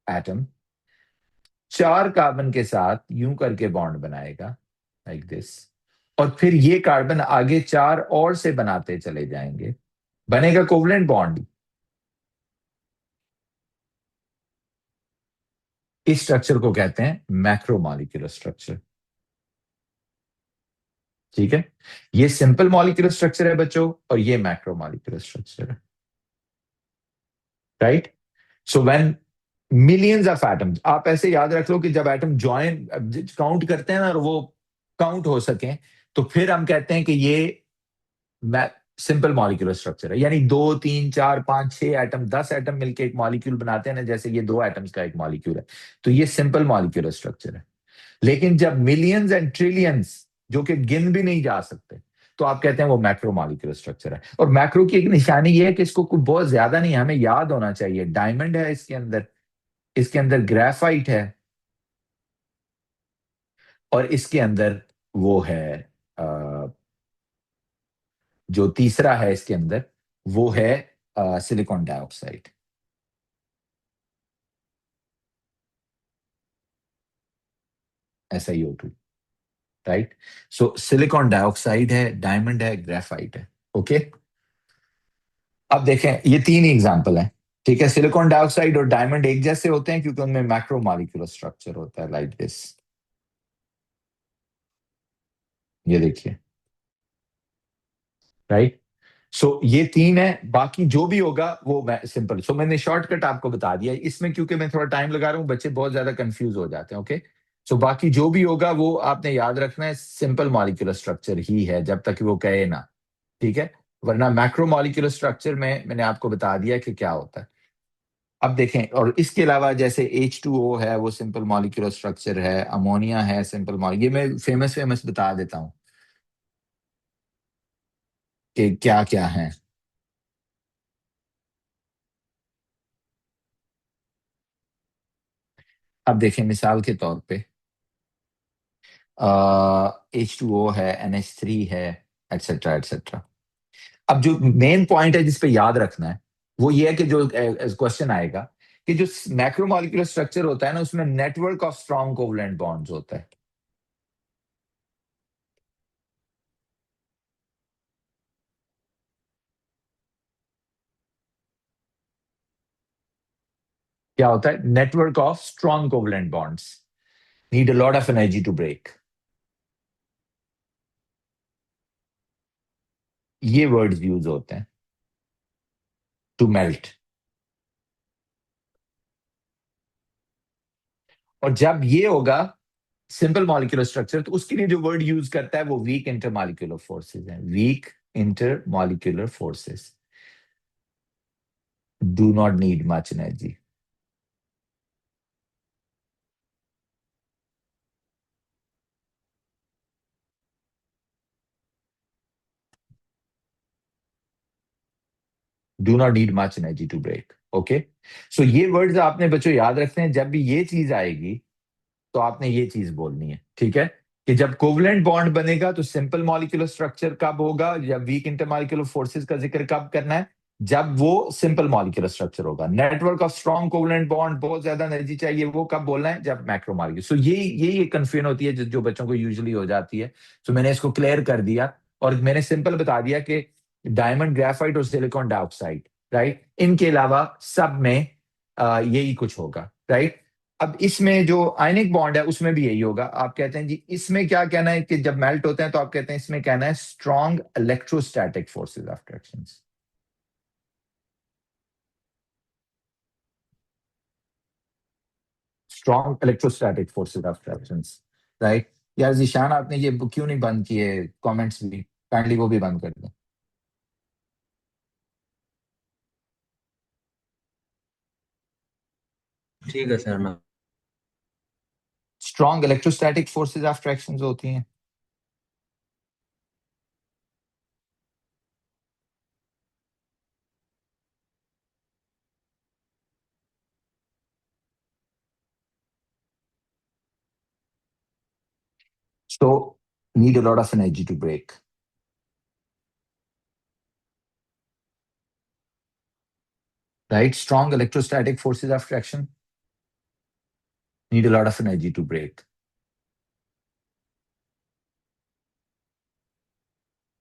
एटम 4 कार्बन के साथ यूं करके बॉन्ड बनाएगा, लाइक दिस, और फिर ये कार्बन आगे 4 और से बनाते चले जाएंगे, बनेगा कोवलेंट बॉन्ड। इस स्ट्रक्चर को कहते हैं मैक्रोमॉलिक्यूलर स्ट्रक्चर। ठीक है, ये सिंपल मॉलिक्यूलर स्ट्रक्चर है बच्चों, और ये मैक्रोमॉलिक्यूलर स्ट्रक्चर है, right. So when millions of atoms, आप ऐसे याद रख लो कि जब एटम ज्वाइन काउंट करते हैं ना, और वो काउंट हो सके, तो फिर हम कहते हैं कि ये सिंपल मॉलिक्यूलर स्ट्रक्चर है। यानी 2 3 4 5 6 एटम, 10 एटम मिलके एक मॉलिक्यूल बनाते हैं ना, जैसे ये 2 एटम्स का एक मॉलिक्यूल है, तो ये सिंपल मॉलिक्यूलर स्ट्रक्चर है। लेकिन जब मिलियंस एंड ट्रिलियंस, जो कि गिन भी नहीं जा सकते, तो आप कहते हैं वो मैक्रो मॉलिक्यूलर स्ट्रक्चर है। और मैक्रो की एक निशानी ये है कि इसको कुछ बहुत ज्यादा नहीं है, हमें याद होना चाहिए। डायमंड है इसके अंदर, इसके अंदर ग्रेफाइट है, और इसके अंदर वो है, अ, जो तीसरा है इसके अंदर, वो है सिलिकॉन डाइऑक्साइड, SiO2, राइट। सो सिलिकॉन डाइऑक्साइड है, डायमंड है, ग्रेफाइट है। ओके, अब देखें ये 3 ही एग्जाम्पल हैं। ठीक है, सिलिकॉन डाइऑक्साइड और डायमंड एक जैसे होते हैं क्योंकि उनमें मैक्रोमोलिकुलर स्ट्रक्चर होता है, लाइक दिस। ये देखिए, राइट। सो ये 3 है, बाकी जो भी होगा वो सिंपल। सो मैंने शॉर्टकट आपको बता दिया इसमें, क्योंकि मैं थोड़ा टाइम लगा रहा हूँ, बच्चे बहुत ज्यादा कंफ्यूज हो जाते हैं। ओके, सो बाकी जो भी होगा वो आपने याद रखना है, सिंपल मॉलिक्यूलर स्ट्रक्चर ही है जब तक वो कहे ना। ठीक है, वरना मैक्रोमोलिकुलर स्ट्रक्चर में मैंने आपको बता दिया कि क्या होता है। अब देखें, और इसके अलावा जैसे H2O है, वो सिंपल मॉलिक्यूलर स्ट्रक्चर है, अमोनिया है सिंपल मॉलिक्यूल, ये मैं फेमस फेमस बता देता हूं कि क्या क्या है। अब देखें मिसाल के तौर पे, H2O है, NH3 है, एटसेट्रा एटसेट्रा। अब जो मेन पॉइंट है जिस पे याद रखना है, वो ये है कि जो क्वेश्चन आएगा कि जो मैक्रोमोलिकुलर स्ट्रक्चर होता है ना, उसमें network of strong covalent bonds होता है। क्या होता है? Network of strong covalent bonds need a lot of energy to break. ये वर्ड्स यूज होते हैं, टू मेल्ट। और जब ये होगा सिंपल मॉलिक्यूलर स्ट्रक्चर, तो उसके लिए जो वर्ड यूज करता है वो वीक इंटरमॉलिक्यूलर फोर्सेस हैं। Weak intermolecular forces do not need much energy. Do not need much energy to break. Okay, so ये वर्ड्स आपने बच्चों याद रखते हैं, जब भी ये चीज आएगी तो आपने ये चीज बोलनी है। ठीक है, कि जब कोवलेंट बॉन्ड बनेगा तो सिंपल मॉलिक्यूलर स्ट्रक्चर कब होगा, या वीक इंटरमॉलिक्यूलर फोर्सेस का जिक्र कब करना है, जब वो सिंपल मॉलिक्यूलर स्ट्रक्चर होगा। Network of strong covalent bond, बहुत ज्यादा एनर्जी चाहिए, वो कब बोलना है, जब मैक्रो मॉलिक्यूल। सो ये कंफ्यूजन होती है जो बच्चों को यूजुअली हो जाती है। तो मैंने इसको क्लियर कर दिया, और मैंने सिंपल बता दिया कि डायमंड, ग्रेफाइट और सिलिकॉन डाइऑक्साइड, राइट, इनके अलावा सब में यही कुछ होगा, राइट। अब इसमें जो आयनिक बॉन्ड है उसमें भी यही होगा। आप कहते हैं जी इसमें क्या कहना है कि जब मेल्ट होते हैं, तो आप कहते हैं इसमें कहना है strong electrostatic forces of attraction. Strong electrostatic forces of attraction, right. यार जीशान, आपने ये क्यों नहीं बंद किए कमेंट्स भी? काइंडली वो भी बंद कर दें। ठीक है सर। मैं strong electrostatic forces of attraction होती हैं। तो need a lot of energy to break. Right? Strong electrostatic forces of traction need a lot of energy to break.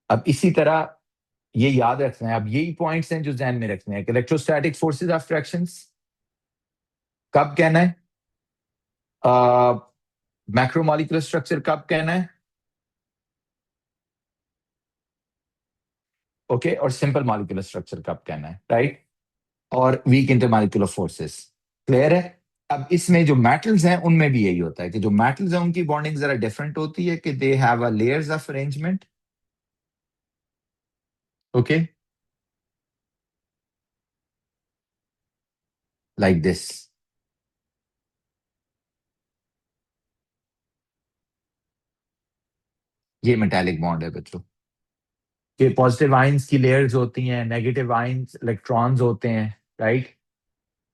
अब इसी तरह ये याद रखना है, अब यही पॉइंट्स हैं जो ध्यान में रखने हैं। इलेक्ट्रोस्टैटिक फोर्सेस ऑफ फ्रैक्शंस कब कहना है, मैक्रोमोलिकुलर स्ट्रक्चर कब कहना है, ओके, और सिंपल मॉलिक्यूलर स्ट्रक्चर कब कहना है, राइट, और वीक इंटरमॉलिक्यूलर फोर्सेस। क्लियर है? अब इसमें जो मेटल्स हैं उनमें भी यही होता है कि जो मेटल्स हैं उनकी बॉन्डिंग जरा डिफरेंट होती है कि they have a layers of arrangement, okay, like this. ये मेटालिक बॉन्ड है बच्चों, कि पॉजिटिव आयंस की लेयर्स होती हैं, नेगेटिव आयंस इलेक्ट्रॉन्स होते हैं, राइट।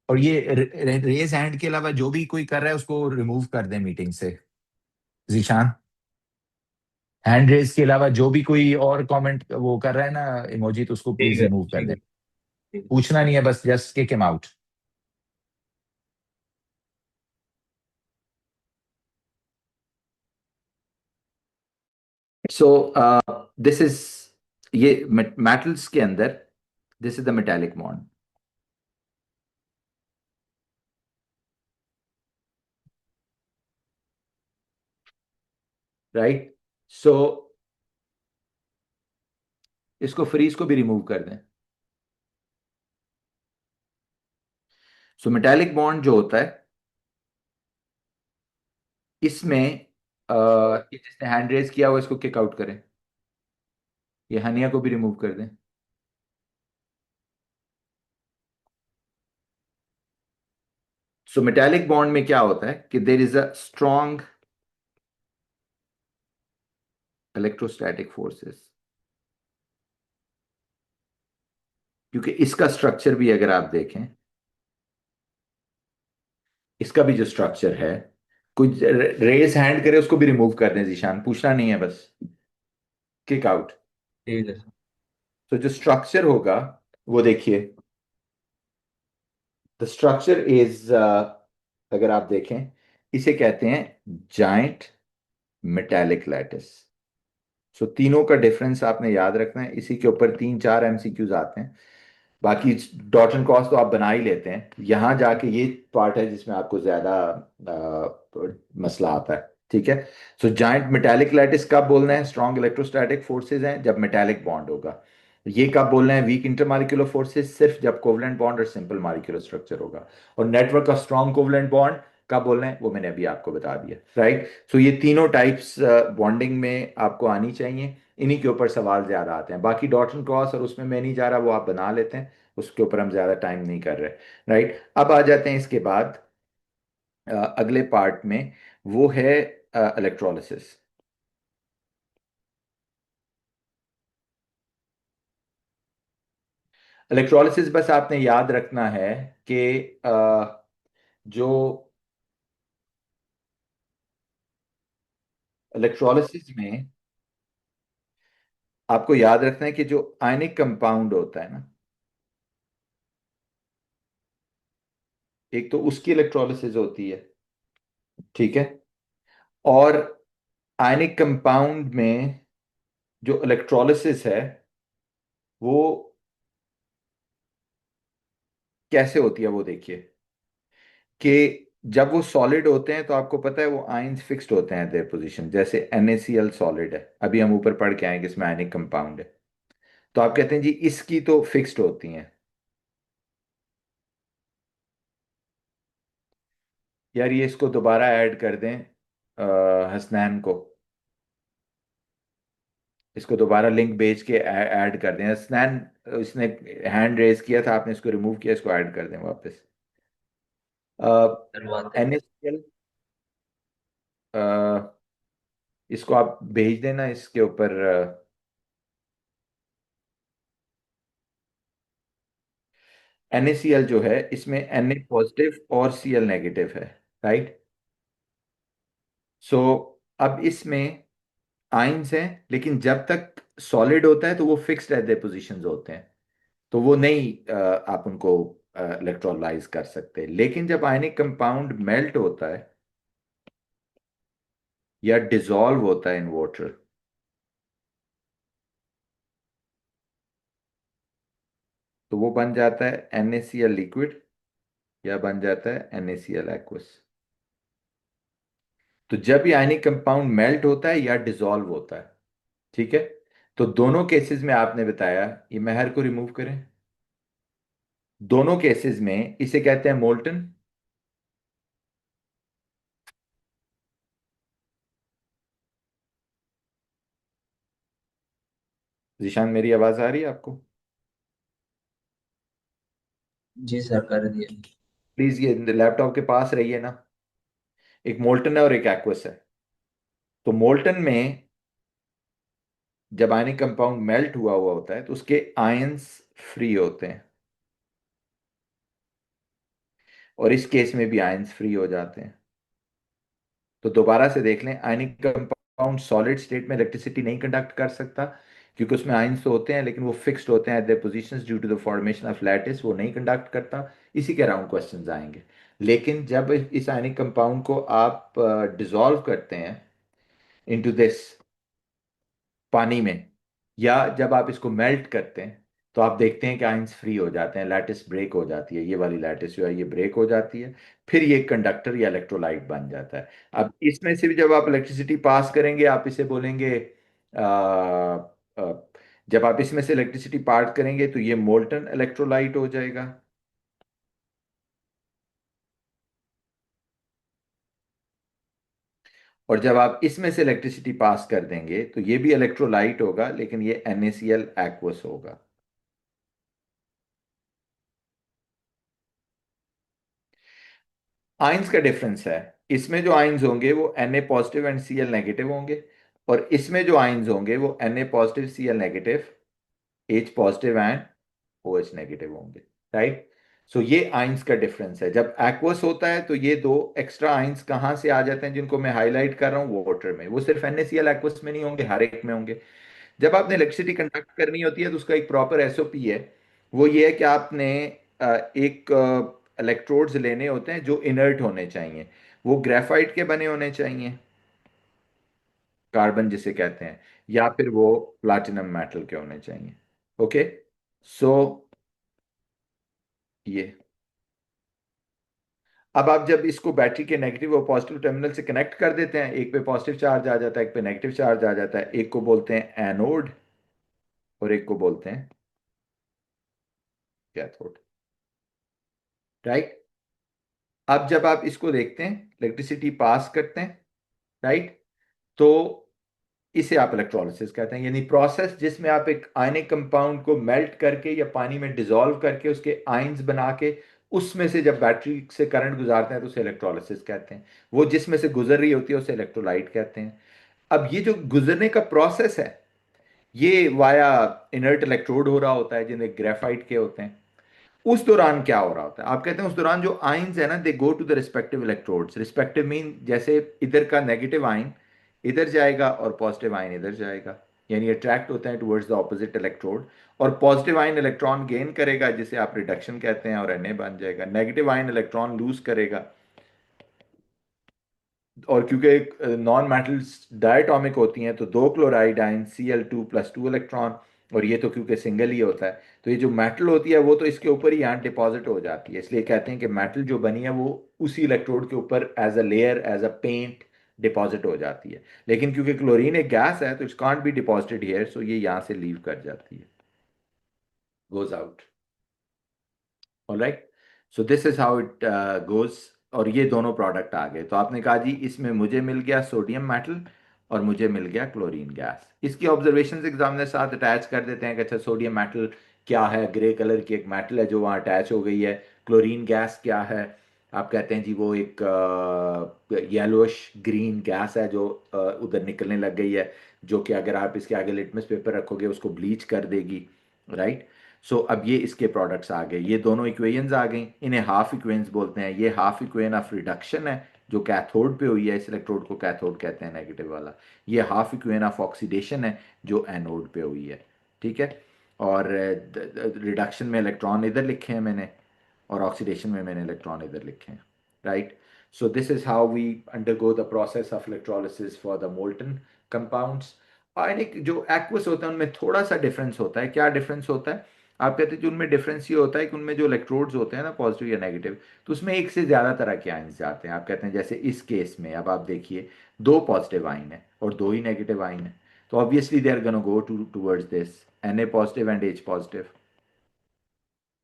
और ये रेज हैंड के अलावा जो भी कोई कर रहा है उसको रिमूव कर दें मीटिंग से। जीशान, हैंड रेज के अलावा जो भी कोई और कमेंट वो कर रहा है ना इमोजी, तो उसको ठीक प्लीज है, रिमूव कर ठीक दें। है। पूछना नहीं है, बस just kick him out. So this is, ये मेटल्स के अंदर this is the metallic bond, right. So इसको फ्रीज को भी रिमूव कर दें। सो मेटालिक बॉन्ड जो होता है इसमें ये जिसने हैंड रेज किया हुआ इसको किक आउट करें, ये हनिया को भी रिमूव कर दें। सो मेटालिक बॉन्ड में क्या होता है कि there is a strong electrostatic forces, क्योंकि इसका स्ट्रक्चर भी अगर आप देखें, इसका भी जो स्ट्रक्चर है, कुछ रेज हैंड करे उसको भी रिमूव कर दें जीशान, पूछना नहीं है, बस किक आउट। ठीक है। तो जो स्ट्रक्चर होगा वो देखिए, द स्ट्रक्चर इज, अगर आप देखें इसे कहते हैं जाइंट मेटालिक लैटिस। सो तीनों का डिफरेंस आपने याद रखना है, इसी के ऊपर 3-4 एमसीक्यूज आते हैं। बाकी डॉट एंड क्रॉस तो आप बना ही लेते हैं, यहां जाके ये पार्ट है जिसमें आपको ज्यादा मसला आता है, ठीक है। सो जाइंट मेटालिक लैटिस कब बोलना है स्ट्रॉन्ग इलेक्ट्रोस्टैटिक फोर्सेज हैं, जब मेटालिक बॉन्ड होगा। ये कब बोलना है वीक इंटरमॉलिक्यूलर फोर्सेज, सिर्फ जब कोवलेंट बॉन्ड और सिंपल मॉलिक्यूलर स्ट्रक्चर होगा। और network of strong covalent bond कब बोलना है वो मैंने अभी आपको बता दिया, राइट। सो ये तीनों टाइप्स बॉन्डिंग में आपको आनी चाहिए, इन्हीं के ऊपर सवाल ज्यादा आते हैं। बाकी डॉट एंड क्रॉस और उसमें मैं नहीं जा रहा, वो आप बना लेते हैं, उसके ऊपर हम ज्यादा टाइम नहीं कर रहे, राइट। अब आ जाते हैं इसके बाद अगले पार्ट में, वो है इलेक्ट्रोलिसिस। इलेक्ट्रोलिसिस बस आपने याद रखना है कि जो इलेक्ट्रोलिसिस में आपको याद रखना है कि जो आयनिक कंपाउंड होता है ना, एक तो उसकी इलेक्ट्रोलिसिस होती है, ठीक है, और आयनिक कंपाउंड में जो इलेक्ट्रोलिसिस है वो कैसे होती है वो देखिए, कि जब वो सॉलिड होते हैं तो आपको पता है वो आयंस फिक्स्ड होते हैं देयर पोजीशन, जैसे NaCl सॉलिड है, अभी हम ऊपर पढ़ के आएंगे इसमें आयनिक कंपाउंड है। तो आप कहते हैं जी इसकी तो फिक्स्ड होती हैं। यार ये इसको दोबारा ऐड कर दें, हसनैन को, इसको दोबारा लिंक भेज के ऐड कर दें हसनैन। इसने हैंड रेज किया था, आपने इसको रिमूव किया, इसको ऐड कर दें वापस। धन्यवाद है। NaCl, इसको आप भेज देना इसके ऊपर। NaCl जो है इसमें Na पॉजिटिव और Cl नेगेटिव है, राइट। सो अब इसमें आइंस हैं, लेकिन जब तक सॉलिड होता है तो वो फिक्स्ड एट देयर पोजीशंस होते हैं, तो वो नहीं आप उनको इलेक्ट्रोलाइज कर सकते। लेकिन जब आयनिक कंपाउंड मेल्ट होता है या डिसॉल्व होता है इन वाटर, तो वो बन जाता है NaCl लिक्विड या बन जाता है NaCl एक्वस। तो जब ये आयनिक कंपाउंड मेल्ट होता है या डिसॉल्व होता है, ठीक है, तो दोनों केसेस में आपने बताया, ये महर को रिमूव करें, दोनों केसेस में इसे कहते हैं मोल्टन। जिशान, मेरी आवाज आ रही है आपको? जी सर, कर दिए। प्लीज ये लैपटॉप के पास रहिए ना। एक मोल्टन है और एक एक्वस है। तो मोल्टन में जब आयनिक कंपाउंड मेल्ट हुआ हुआ होता है तो उसके आयंस फ्री होते हैं, और इस केस में भी आयंस फ्री हो जाते हैं। तो दोबारा से देख लें, आयनिक कंपाउंड सॉलिड स्टेट में इलेक्ट्रिसिटी नहीं कंडक्ट कर सकता, क्योंकि उसमें आयंस तो होते हैं लेकिन वो फिक्स्ड होते हैं at their positions due to the formation of lattice, वो नहीं कंडक्ट करता। इसी के अराउंड क्वेश्चंस आएंगे। लेकिन जब इस आयनिक कंपाउंड को आप डिसॉल्व करते हैं इनटू दिस पानी में, या जब आप इसको मेल्ट करते हैं, तो आप देखते हैं कि आयंस फ्री हो जाते हैं, लैटिस ब्रेक हो जाती है, ये वाली लैटिस जो है ये ब्रेक हो जाती है। फिर ये कंडक्टर या इलेक्ट्रोलाइट बन जाता है। अब इसमें से भी जब आप इलेक्ट्रिसिटी पास करेंगे, आप इसे बोलेंगे आ, आ, जब आप इसमें से इलेक्ट्रिसिटी पास करेंगे तो ये मोल्टन इलेक्ट्रोलाइट हो जाएगा। और जब आप इसमें से इलेक्ट्रिसिटी पास कर देंगे तो ये भी इलेक्ट्रोलाइट होगा, लेकिन ये NaCl एक्वस होगा। आइंस का डिफरेंस है, इसमें जो आइंस होंगे वो Na positive and Cl negative होंगे, और इसमें जो आइंस होंगे वो Na positive Cl negative H positive and OH negative होंगे। राइट। सो ये आइंस का डिफरेंस है। जब एक्वस होता है तो ये दो एक्स्ट्रा आइंस कहाँ से आ जाते हैं, जिनको मैं हाईलाइट कर रहा हूँ वाटर में, वो सिर्फ NaCl एक्वस में नहीं होंगे, हर एक में होंगे। जब आपने इलेक्ट्रिसिटी कंडक्ट करनी होती है तो उसका एक प्रॉपर SOP है। वो ये है कि आपने एक इलेक्ट्रोड्स लेने होते हैं जो इनर्ट होने चाहिए। वो ग्रेफाइट के बने होने चाहिए, कार्बन जिसे कहते हैं, या फिर वो प्लैटिनम मेटल के होने चाहिए। ओके। सो ये, अब आप जब इसको बैटरी के नेगेटिव और पॉजिटिव टर्मिनल से कनेक्ट कर देते हैं, एक पे पॉजिटिव चार्ज आ जाता है, एक पे नेगेटिव चार्ज आ जाता है, एक को बोलते हैं एनोड और एक को बोलते हैं कैथोड। राइट। अब जब आप इसको देखते हैं, इलेक्ट्रिसिटी पास करते हैं, राइट, तो इसे आप इलेक्ट्रोलिसिस कहते हैं, यानी प्रोसेस जिसमें आप एक आयनिक कंपाउंड को मेल्ट करके या पानी में डिसॉल्व करके उसके आयंस बना के उसमें से जब बैटरी से करंट गुजारते हैं तो उसे इलेक्ट्रोलिसिस कहते हैं। वो जिसमें से गुजर रही होती है उसे इलेक्ट्रोलाइट कहते हैं। अब ये जो गुजरने का प्रोसेस है, ये वाया इनर्ट इलेक्ट्रोड हो रहा होता है जिन्हें ग्रेफाइट के होते हैं। उस दौरान क्या हो रहा होता है, आप कहते हैं उस दौरान जो आइंस है ना, they go to the respective electrodes. Respective mean जैसे इधर का नेगेटिव आइन इधर जाएगा और पॉजिटिव आइन इधर जाएगा, यानी अट्रैक्ट होते हैं टुवर्ड्स द ऑपोजिट इलेक्ट्रोड। और पॉजिटिव आइन इलेक्ट्रॉन गेन करेगा जिसे आप रिडक्शन कहते हैं और Na बन जाएगा। नेगेटिव आइन इलेक्ट्रॉन लूज करेगा, और क्योंकि नॉन मेटल्स डायटोमिक होती हैं तो दो क्लोराइड आयन Cl2 + 2 इलेक्ट्रॉन, और ये तो क्योंकि सिंगल ही होता है, तो ये जो मेटल होती है वो तो इसके ऊपर ही यहाँ डिपॉजिट हो जाती है। इसलिए कहते हैं कि मेटल जो बनी है वो उसी इलेक्ट्रोड के ऊपर as a layer, as a paint deposit हो जाती है। लेकिन क्योंकि क्लोरीन एक गैस है तो it's can't be deposited here, so ये यहाँ से लीव कर जाती है, goes out. Alright. So this is how it goes. और ये दोनों प्रोडक्ट आ गए, तो आपने कहा जी इसमें मुझे मिल गया सोडियम मेटल और मुझे मिल गया क्लोरीन गैस। इसकी ऑब्जर्वेशंस एग्जामिनर साथ अटैच कर देते हैं कि अच्छा सोडियम मेटल क्या है, ग्रे कलर की एक मेटल है जो वहाँ अटैच हो गई है। क्लोरीन गैस क्या है, आप कहते हैं जी वो एक येलोइश ग्रीन गैस है जो उधर निकलने लग गई है, जो कि अगर आप इसके आगे लिटमस पेपर रखोगे उसको ब्लीच कर देगी। राइट। सो अब ये इसके प्रोडक्ट्स आ गए, ये दोनों इक्वेशंस आ गई, इन्हें हाफ इक्वेशंस बोलते हैं। ये हाफ इक्वेशन ऑफ रिडक्शन है, जो कैथोड पे हुई है, इस इलेक्ट्रोड को कैथोड कहते हैं नेगेटिव वाला। ये हाफ इक्वेशन ऑफ ऑक्सीडेशन है जो एनोड पे हुई है। ठीक है। और रिडक्शन में इलेक्ट्रॉन इधर लिखे हैं मैंने, और ऑक्सीडेशन में मैंने इलेक्ट्रॉन इधर लिखे हैं। Right. So this is how we undergo the process of electrolysis for the molten compounds. Ionic जो एक्वस होता है उनमें थोड़ा सा डिफरेंस होता है। क्या डिफरेंस होता है? आप कहते हैं कि उनमें डिफरेंस ये होता है कि उनमें जो इलेक्ट्रोड्स होते हैं ना, पॉजिटिव या नेगेटिव, तो उसमें एक से ज्यादा तरह के आयन्स जाते हैं। आप कहते हैं जैसे इस केस में अब आप देखिए, दो पॉजिटिव आयन है और दो ही नेगेटिव आयन है, तो obviously they are gonna go towards this Na positive and H positive,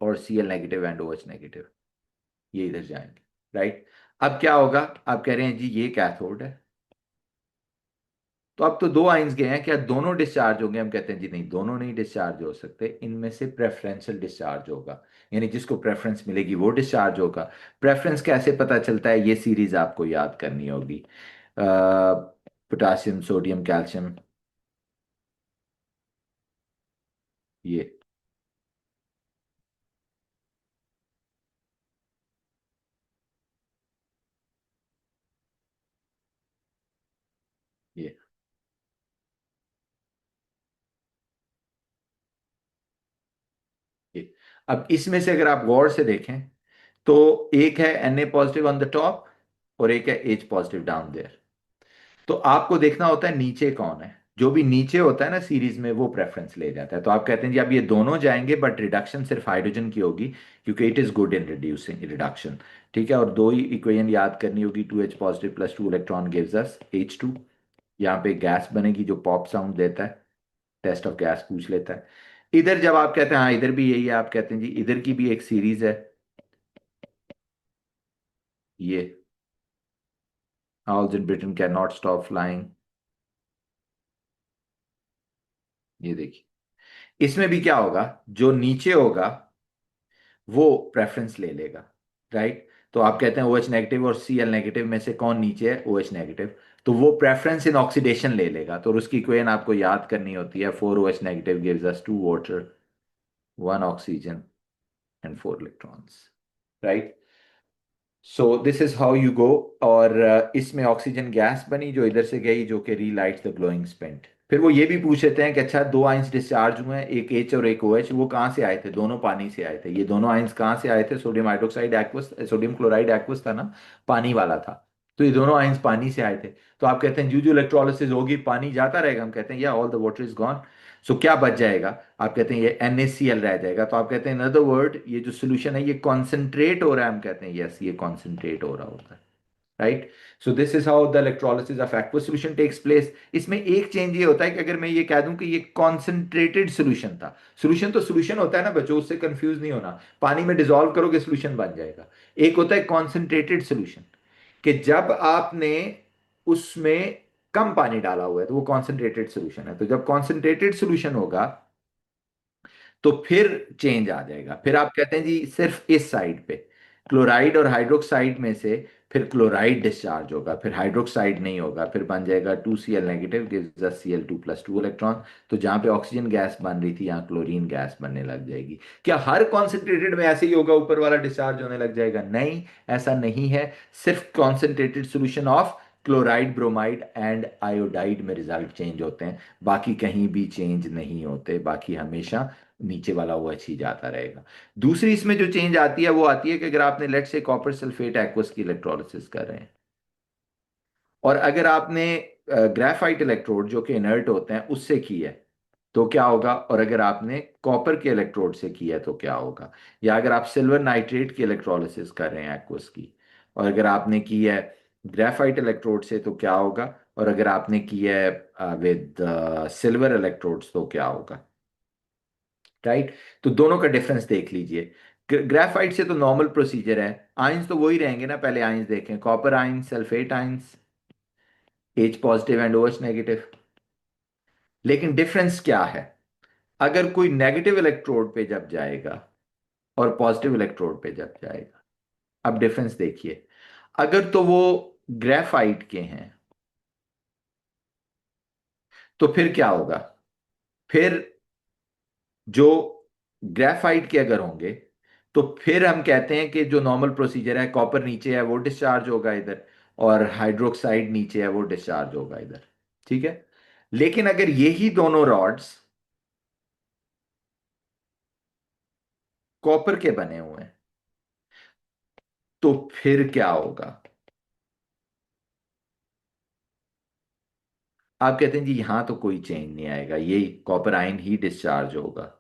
और Cl negative and OH negative, ये इधर जाएंगे। राइट। अब क्या होगा? आप कह रहे हैं जी ये कैथोड है, तो अब तो दो आइंस गए हैं, क्या दोनों डिस्चार्ज होंगे? हम कहते हैं जी नहीं, दोनों नहीं डिस्चार्ज हो सकते, इनमें से प्रेफरेंशियल डिस्चार्ज होगा, यानी जिसको प्रेफरेंस मिलेगी वो डिस्चार्ज होगा। प्रेफरेंस कैसे पता चलता है? ये सीरीज आपको याद करनी होगी। पोटासियम, सोडियम, कैल्शियम, ये ये ये अब इसमें से अगर आप गौर से देखें तो एक है Na positive on the top और एक है H पॉजिटिव डाउन देयर। तो आपको देखना होता है नीचे कौन है। जो भी नीचे होता है ना सीरीज में, वो प्रेफरेंस ले जाता है। तो आप कहते हैं जी अब ये दोनों जाएंगे, बट रिडक्शन सिर्फ हाइड्रोजन की होगी, क्योंकि it is good in reducing reduction. ठीक है। और दो ही इक्वेशन याद करनी होगी, 2H positive plus 2 electron gives us H2। यहाँ पे गैस बनेगी जो पॉप साउंड देता है, टेस्ट ऑफ गैस पूछ लेता है। इधर जब आप कहते हैं हाँ इधर भी यही है, आप कहते हैं जी इधर की भी एक सीरीज है, ये Owls in Britain cannot stop flying, ये देखिए। इसमें भी क्या होगा? जो नीचे होगा वो प्रेफरेंस ले लेगा। राइट। तो आप कहते हैं OH नेगेटिव और Cl नेगेटिव में से कौन नीचे है? OH negative. तो वो प्रेफरेंस इन ऑक्सीडेशन ले लेगा, तो उसकी इक्वेशन आपको याद करनी होती है, 4OH negative gives us 2 water, 1 oxygen and 4 electrons. Right. So this is how you go. और इसमें ऑक्सीजन गैस बनी जो इधर से गई, जो कि रीलाइट्स द ग्लोइंग स्पेंट। फिर वो ये भी पूछ लेते हैं कि अच्छा दो आइंस डिस्चार्ज हुए हैं, एक H और एक OH, वो कहाँ से आए थे? दोनों पानी से आए थे। ये दोनों आइंस कहाँ से आए थे? Sodium hydroxide aqueous, sodium chloride aqueous था ना, पानी वाला था। तो ये दोनों आइंस पानी से आए थे। तो आप कहते हैं जो जो इलेक्ट्रोलिसिस होगी पानी जाता रहेगा? हम कहते हैं या all the water is gone. So क्या बच जाएगा? आप कहते हैं ये NaCl रह जाएगा। तो आप कहते हैं इन अदर वर्ड ये जो सोल्यूशन है ये कॉन्सेंट्रेट हो रहा है। हम कहते हैं यस, ये कॉन्सेंट्रेट हो रहा होता है। Right. So this is how the electrolysis of aqueous solution takes place. इसमें एक चेंज ये होता है कि अगर मैं ये कह दूं कि ये कॉन्सेंट्रेटेड सॉल्यूशन था, सॉल्यूशन तो सॉल्यूशन होता है ना बच्चों, उससे कंफ्यूज नहीं होना। पानी में डिसॉल्व करोगे सॉल्यूशन बन जाएगा। एक होता है कॉन्सेंट्रेटेड सॉल्यूशन, कि जब आपने उसमें कम पानी डाला हुआ है तो वो कॉन्सेंट्रेटेड सॉल्यूशन है। तो जब कॉन्सेंट्रेटेड सॉल्यूशन होगा तो फिर चेंज आ जाएगा। फिर आप कहते हैं जी सिर्फ इस साइड पे क्लोराइड और हाइड्रोक्साइड में से फिर क्लोराइड डिस्चार्ज होगा, फिर हाइड्रोक्साइड नहीं होगा, फिर बन जाएगा 2Cl negative gives us Cl2 plus 2 electron. तो जहां पे ऑक्सीजन गैस बन रही थी यहाँ क्लोरीन गैस बनने लग जाएगी। क्या हर कॉन्सेंट्रेटेड में ऐसे ही होगा, ऊपर वाला डिस्चार्ज होने लग जाएगा? नहीं, ऐसा नहीं है। सिर्फ concentrated solution of chloride, bromide and iodide में रिजल्ट चेंज होते हैं, बाकी कहीं भी चेंज नहीं होते। बाकी हमेशा नीचे वाला वो अच्छी जाता रहेगा। दूसरी इसमें जो चेंज आती है वो आती है कि अगर आपने लेट से कॉपर सल्फेट एक्वस की इलेक्ट्रोलिसिस कर रहे हैं, और अगर आपने ग्रेफाइट इलेक्ट्रोड जो कि इनर्ट होते हैं उससे की है तो क्या होगा, और अगर आपने कॉपर के इलेक्ट्रोड से की है तो क्या होगा, या अगर आप सिल्वर नाइट्रेट की इलेक्ट्रोलिसिस कर रहे हैं एक्वस की, और अगर आपने की है ग्रेफाइट इलेक्ट्रोड से तो क्या होगा, और अगर आपने की है विद सिल्वर इलेक्ट्रोड्स तो क्या होगा। राइट। तो दोनों का डिफरेंस देख लीजिए। ग्रेफाइट से तो नॉर्मल प्रोसीजर है, आयंस तो वही रहेंगे ना। पहले आयंस देखें, copper ions, sulphate ions, H positive and OH negative. लेकिन डिफरेंस क्या है? अगर कोई नेगेटिव इलेक्ट्रोड पे जब जाएगा और पॉजिटिव इलेक्ट्रोड पे जब जाएगा, अब डिफरेंस देखिए। अगर तो वो ग्रेफाइट के हैं तो फिर क्या होगा? फिर जो ग्रेफाइट के अगर होंगे तो फिर हम कहते हैं कि जो नॉर्मल प्रोसीजर है, कॉपर नीचे है वो डिस्चार्ज होगा इधर, और हाइड्रोक्साइड नीचे है वो डिस्चार्ज होगा इधर। ठीक है। लेकिन अगर यही दोनों रॉड्स कॉपर के बने हुए हैं तो फिर क्या होगा? आप कहते हैं जी यहां तो कोई चेंज नहीं आएगा, यही कॉपर आयन ही डिस्चार्ज होगा,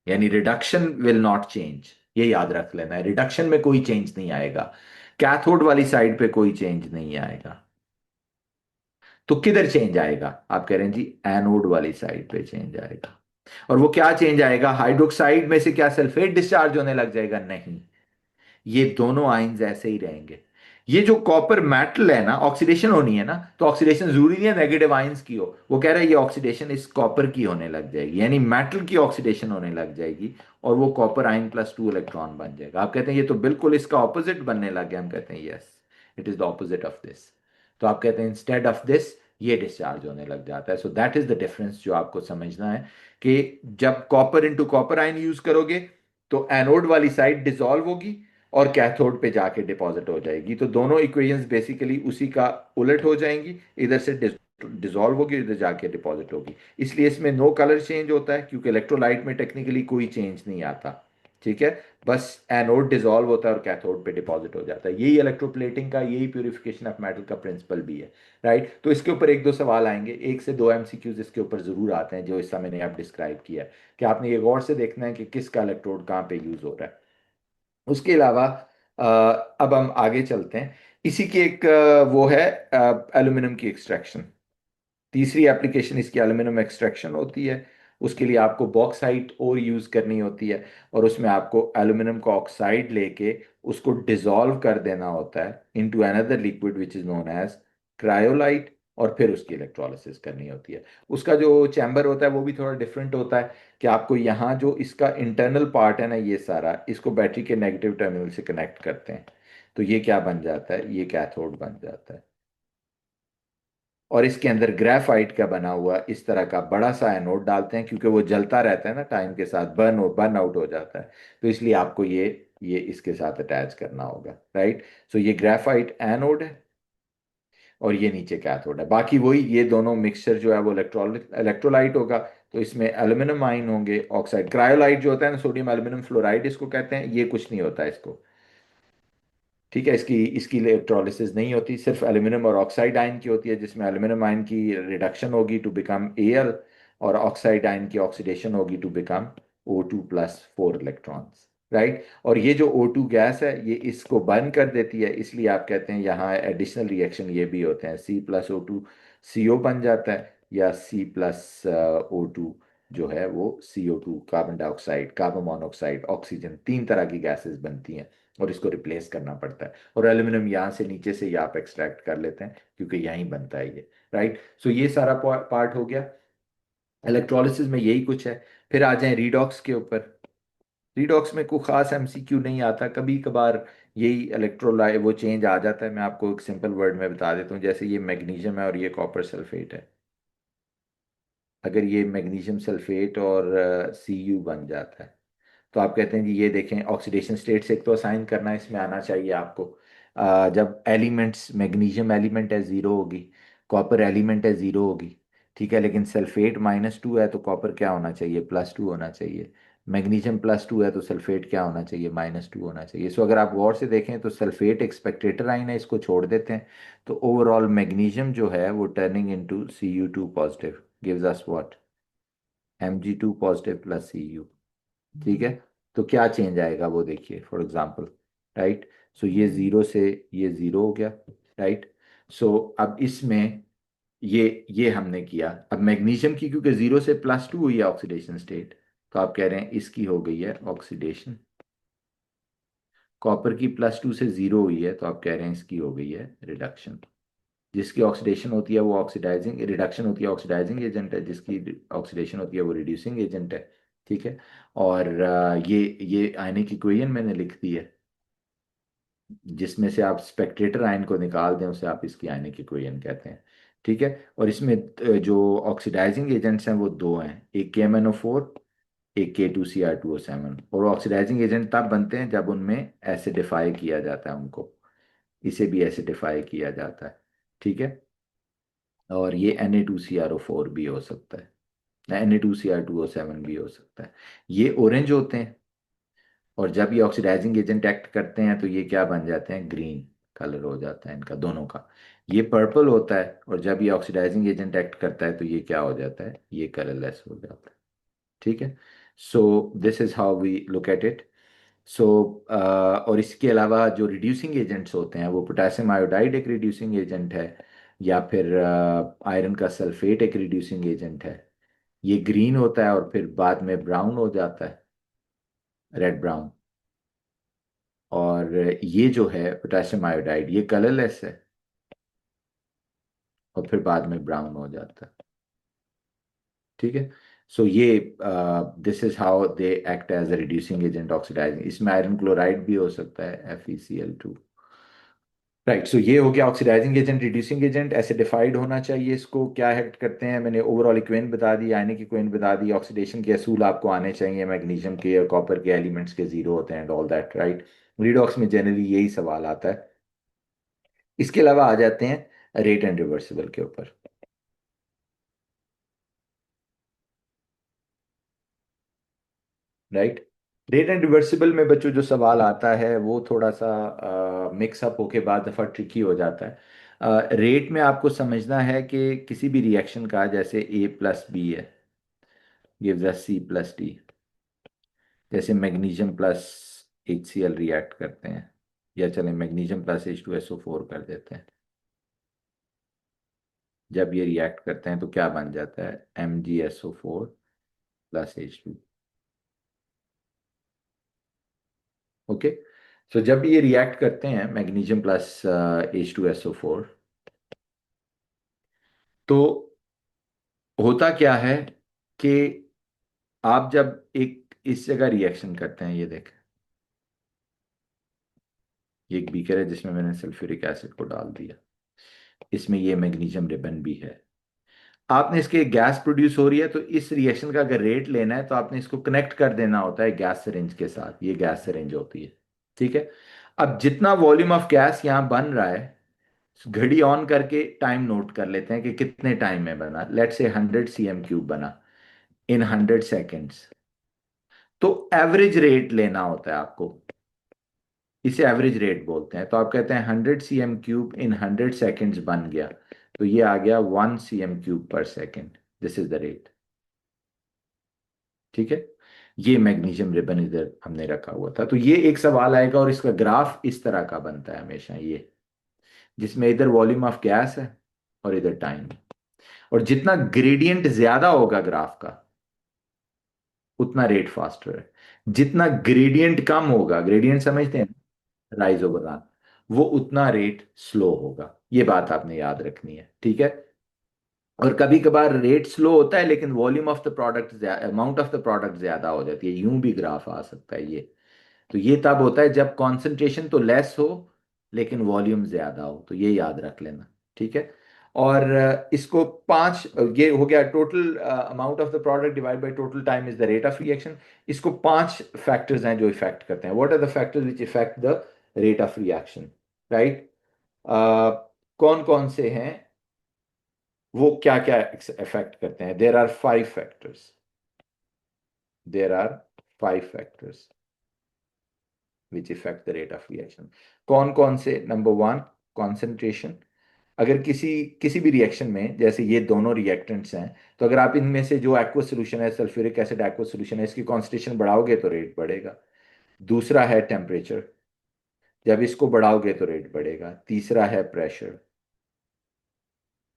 यानी रिडक्शन विल नॉट चेंज। ये याद रख लेना है, रिडक्शन में कोई चेंज नहीं आएगा, कैथोड वाली साइड पे कोई चेंज नहीं आएगा। तो किधर चेंज आएगा? आप कह रहे हैं जी एनोड वाली साइड पे चेंज आएगा। और वो क्या चेंज आएगा? हाइड्रोक्साइड में से क्या सल्फेट डिस्चार्ज होने लग जाएगा? नहीं, ये दोनों आयंस ऐसे ही रहेंगे। ये जो कॉपर मेटल है ना, ऑक्सीडेशन होनी है ना, तो ऑक्सीडेशन जरूरी नहीं है नेगेटिव आयंस की हो। वो कह रहा है ये ऑक्सीडेशन इस कॉपर की होने लग जाएगी, यानी मेटल की ऑक्सीडेशन होने लग जाएगी, और वो कॉपर आयन प्लस 2 इलेक्ट्रॉन बन जाएगा। आप कहते हैं ये तो बिल्कुल इसका ऑपोजिट बनने लग गया। हम कहते हैं yes, it is the opposite of this. तो आप कहते हैं इंस्टेड ऑफ दिस ये डिस्चार्ज होने लग जाता है। So that is the difference जो आपको समझना है, कि जब copper into copper ion use करोगे तो एनोड वाली साइड डिसॉल्व होगी और कैथोड पे जाके डिपॉजिट हो जाएगी। तो दोनों इक्वेशंस बेसिकली उसी का उलट हो जाएंगी, इधर से डिसॉल्व होगी, इधर जाके डिपॉजिट होगी। इसलिए इसमें नो कलर चेंज होता है, क्योंकि इलेक्ट्रोलाइट में टेक्निकली कोई चेंज नहीं आता। ठीक है, बस एनोड डिसॉल्व होता है और कैथोड पे डिपॉजिट हो जाता है। यही इलेक्ट्रोप्लेटिंग का, यही प्यूरिफिकेशन ऑफ मेटल का प्रिंसिपल भी है। राइट। तो इसके ऊपर एक दो सवाल आएंगे, एक से दो एमसीक्यूज इसके ऊपर जरूर आते हैं, जो हिस्सा मैंने आप डिस्क्राइब किया है, कि आपने ये गौर से देखना है कि किसका इलेक्ट्रोड कहाँ पे यूज हो रहा है। उसके अलावा अ, अब हम आगे चलते हैं। इसी की एक वो है एल्यूमिनियम की एक्सट्रैक्शन। तीसरी एप्लीकेशन इसकी एल्यूमिनियम एक्सट्रैक्शन होती है। उसके लिए आपको बॉक्साइट और यूज करनी होती है, और उसमें आपको एल्यूमिनियम का ऑक्साइड लेके उसको डिसॉल्व कर देना होता है into another liquid which is known as cryolite, और फिर उसकी इलेक्ट्रोलिसिस करनी होती है। उसका जो चैम्बर होता है वो भी थोड़ा डिफरेंट होता है, कि आपको यहाँ जो इसका इंटरनल पार्ट है ना, ये सारा इसको बैटरी के नेगेटिव टर्मिनल से कनेक्ट करते हैं। तो ये क्या बन जाता है? ये कैथोड बन जाता है। और इसके अंदर ग्रेफाइट का बना हुआ इस तरह का बड़ा सा एनोड डालते हैं, क्योंकि वो जलता रहता है ना, टाइम के साथ बर्न आउट हो जाता है। तो इसलिए आपको ये इसके साथ अटैच करना होगा। राइट। सो ये ग्रेफाइट एनोड है और ये नीचे कैथोड है। बाकी वही, ये दोनों मिक्सचर जो है वो इलेक्ट्रोलाइट होगा। तो इसमें एल्यूमिनियम आयन होंगे, ऑक्साइड क्रायोलाइट जो होता है ना, सोडियम एल्यूमिनियम फ्लोराइड इसको कहते हैं, ये कुछ नहीं होता इसको। ठीक है, इसकी इसकी इलेक्ट्रोलिसिस नहीं होती, सिर्फ एल्यूमिनियम और ऑक्साइड आयन की होती है, जिसमें एल्यूमिनियम आयन की रिडक्शन होगी टू बिकम Al, और ऑक्साइड आयन की ऑक्सीडेशन होगी to become O2 plus 4 electrons. Right. और ये जो O2 गैस है ये इसको बर्न कर देती है, इसलिए आप कहते हैं यहाँ एडिशनल रिएक्शन ये भी होते हैं, C+O2 CO बन जाता है, या C+O2 जो है वो CO2 carbon dioxide, carbon monoxide, oxygen, तीन तरह की गैसेस बनती हैं, और इसको रिप्लेस करना पड़ता है। और एल्यूमिनियम यहाँ से नीचे से ही आप एक्सट्रैक्ट कर लेते हैं, क्योंकि यहीं बनता है ये। राइट। सो ये सारा पार्ट हो गया। इलेक्ट्रोलिसिस में यही कुछ है। फिर आ जाए रीडॉक्स के ऊपर। रीडॉक्स में कोई खास एमसीक्यू नहीं आता, कभी कभार यही इलेक्ट्रोलाइट वो चेंज आ जाता है। मैं आपको एक सिंपल वर्ड में बता देता हूँ, जैसे ये मैग्नीशियम है और ये कॉपर सल्फेट है। अगर ये मैग्नीशियम सल्फेट और Cu बन जाता है, तो आप कहते हैं जी ये देखें, ऑक्सीडेशन स्टेट से एक तो असाइन करना इसमें आना चाहिए आपको। जब एलिमेंट्स, मैग्नीशियम एलिमेंट है ज़ीरो होगी, कॉपर एलिमेंट है ज़ीरो होगी। ठीक है, लेकिन सल्फेट -2 है तो कॉपर क्या होना चाहिए? +2 होना चाहिए। मैग्नीशियम +2 है तो सल्फेट क्या होना चाहिए? -2 होना चाहिए। सो अगर आप गौर से देखें तो सल्फेट एक स्पेक्टेटर आइन है, इसको छोड़ देते हैं, तो ओवरऑल मैग्नीशियम जो है वो turning into Cu2 positive gives us what? Mg2 positive plus Cu। ठीक है। तो क्या चेंज आएगा वो देखिए, फॉर एग्जांपल। राइट। सो ये जीरो से ये जीरो हो गया। राइट। सो अब इसमें ये हमने किया। अब मैग्नीशियम की क्योंकि जीरो से +2 हुई है ऑक्सीडेशन स्टेट, तो आप कह रहे हैं इसकी हो गई है ऑक्सीडेशन। कॉपर की +2 से जीरो हुई है, तो आप कह रहे हैं इसकी हो गई है रिडक्शन। जिसकी ऑक्सीडेशन होती है वो ऑक्सीडाइजिंग, रिडक्शन होती है ऑक्सीडाइजिंग एजेंट है, जिसकी ऑक्सीडेशन होती है वो रिड्यूसिंग एजेंट है। ठीक है। और ये आयनिक इक्वेशन मैंने लिख दी है, जिसमें से आप स्पेक्ट्रेटर आयन को निकाल दें उसे आप इसकी आयनिक इक्वेशन कहते हैं। ठीक है। और इसमें जो ऑक्सीडाइजिंग एजेंट्स हैं वो दो हैं, एक KMnO4, एक K2Cr2O7। और ऑक्सीडाइजिंग एजेंट तब बनते हैं जब उनमें एसिडिफाई किया जाता है उनको। इसे भी एसिडिफाई किया जाता है। ठीक है। और ये Na2CrO4 भी हो सकता है, Na2Cr2O7 भी हो सकता है। ये ऑरेंज होते हैं, और जब ये ऑक्सीडाइजिंग एजेंट एक्ट करते हैं तो ये क्या बन जाते हैं, ग्रीन कलर हो जाता है इनका दोनों का। ये पर्पल होता है, और जब ये ऑक्सीडाइजिंग एजेंट एक्ट करता है तो ये क्या हो जाता है, ये कलरलेस हो जाता है। ठीक है। So this is how we look at it. So और इसके अलावा जो रिड्यूसिंग एजेंट्स होते हैं, वो पोटेशियम आयोडाइड एक रिड्यूसिंग एजेंट है, या फिर आयरन का सल्फेट एक रिड्यूसिंग एजेंट है। ये ग्रीन होता है और फिर बाद में ब्राउन हो जाता है, रेड ब्राउन। और ये जो है पोटेशियम आयोडाइड, ये कलरलेस है और फिर बाद में ब्राउन हो जाता है। ठीक है। सो ये this is how they act as a reducing agent oxidising. इसमें आयरन क्लोराइड भी हो सकता है, FeCl2। राइट। सो ये हो गया oxidising agent, reducing agent. Acidified होना चाहिए, इसको क्या एक्ट करते हैं, मैंने ओवरऑल इक्वेशन बता दी, आयनिक इक्वेशन बता दी, ऑक्सीडेशन के असूल आपको आने चाहिए, मैग्नीशियम के और कॉपर के एलिमेंट्स के जीरो होते हैं and all that, right. Redox में जनरली यही सवाल आता है। इसके अलावा आ जाते हैं रेट एंड रिवर्सिबल के ऊपर। राइट। रेट एंड रिवर्सिबल में बच्चों जो सवाल आता है वो थोड़ा सा मिक्सअप होके बाद दफ़ा ट्रिकी हो जाता है। रेट में आपको समझना है कि किसी भी रिएक्शन का, जैसे A+B है, गिव्स अस C+D। जैसे मैग्नीशियम प्लस HCl रिएक्ट करते हैं, या चले मैग्नीशियम प्लस H2SO4 कर देते हैं। जब ये रिएक्ट करते हैं तो क्या बन जाता है, MgSO4 + H2। ओके। सो जब ये रिएक्ट करते हैं मैग्नीशियम प्लस H2SO4, तो होता क्या है कि आप जब एक इस जगह रिएक्शन करते हैं, ये देखें, ये एक बीकर है जिसमें मैंने सल्फ्यूरिक एसिड को डाल दिया, इसमें ये मैग्नीशियम रिबन भी है। आपने इसके गैस प्रोड्यूस हो रही है, तो इस रिएक्शन का अगर रेट लेना है तो आपने इसको कनेक्ट कर देना होता है गैस सिरिंज के साथ। ये गैस सिरिंज होती है। ठीक है। अब जितना वॉल्यूम ऑफ गैस यहाँ बन रहा है, घड़ी ऑन करके टाइम नोट कर लेते हैं कि कितने टाइम में बना। लेट से 100 cm³ बना इन 100 सेकेंड्स। तो एवरेज रेट लेना होता है आपको, इसे एवरेज रेट बोलते हैं। तो आप कहते हैं 100 cm³ इन 100 सेकेंड्स बन गया, तो ये आ गया 1 cm³/सेकेंड। This is the rate. ठीक है। ये मैग्नीशियम रिबन इधर हमने रखा हुआ था। तो ये एक सवाल आएगा, और इसका ग्राफ इस तरह का बनता है हमेशा, ये जिसमें इधर वॉल्यूम ऑफ गैस है और इधर टाइम। और जितना ग्रेडियंट ज्यादा होगा ग्राफ का, उतना रेट फास्टर है। जितना ग्रेडियंट कम होगा, ग्रेडियंट समझते हैं, राइज ओवर रन, वो उतना रेट स्लो होगा। ये बात आपने याद रखनी है। ठीक है। और कभी कभार रेट स्लो होता है लेकिन volume of the product, amount of the product ज्यादा हो जाती है, यूं भी ग्राफ आ सकता है ये। तो ये तब होता है जब कॉन्सेंट्रेशन तो लेस हो लेकिन वॉल्यूम ज्यादा हो, तो ये याद रख लेना। ठीक है। और इसको पांच, ये हो गया total amount of the product divide by total time is the rate of reaction. इसको पांच फैक्टर्स हैं जो इफेक्ट करते हैं। What are the factors which effect the rate of reaction, right. कौन कौन से हैं, वो क्या क्या इफेक्ट करते हैं। There are 5 factors, there are 5 factors which effect the rate of reaction. कौन कौन से, नंबर वन, कॉन्सेंट्रेशन। अगर किसी किसी भी रिएक्शन में, जैसे ये दोनों रिएक्टेंट्स हैं, तो अगर आप इनमें से जो एक्वस सोल्यूशन है, सल्फ्यूरिक एसिड एक्वस सोल्यूशन है, इसकी कॉन्सेंट्रेशन बढ़ाओगे तो रेट बढ़ेगा। दूसरा है टेम्परेचर, जब इसको बढ़ाओगे तो रेट बढ़ेगा। तीसरा है प्रेशर,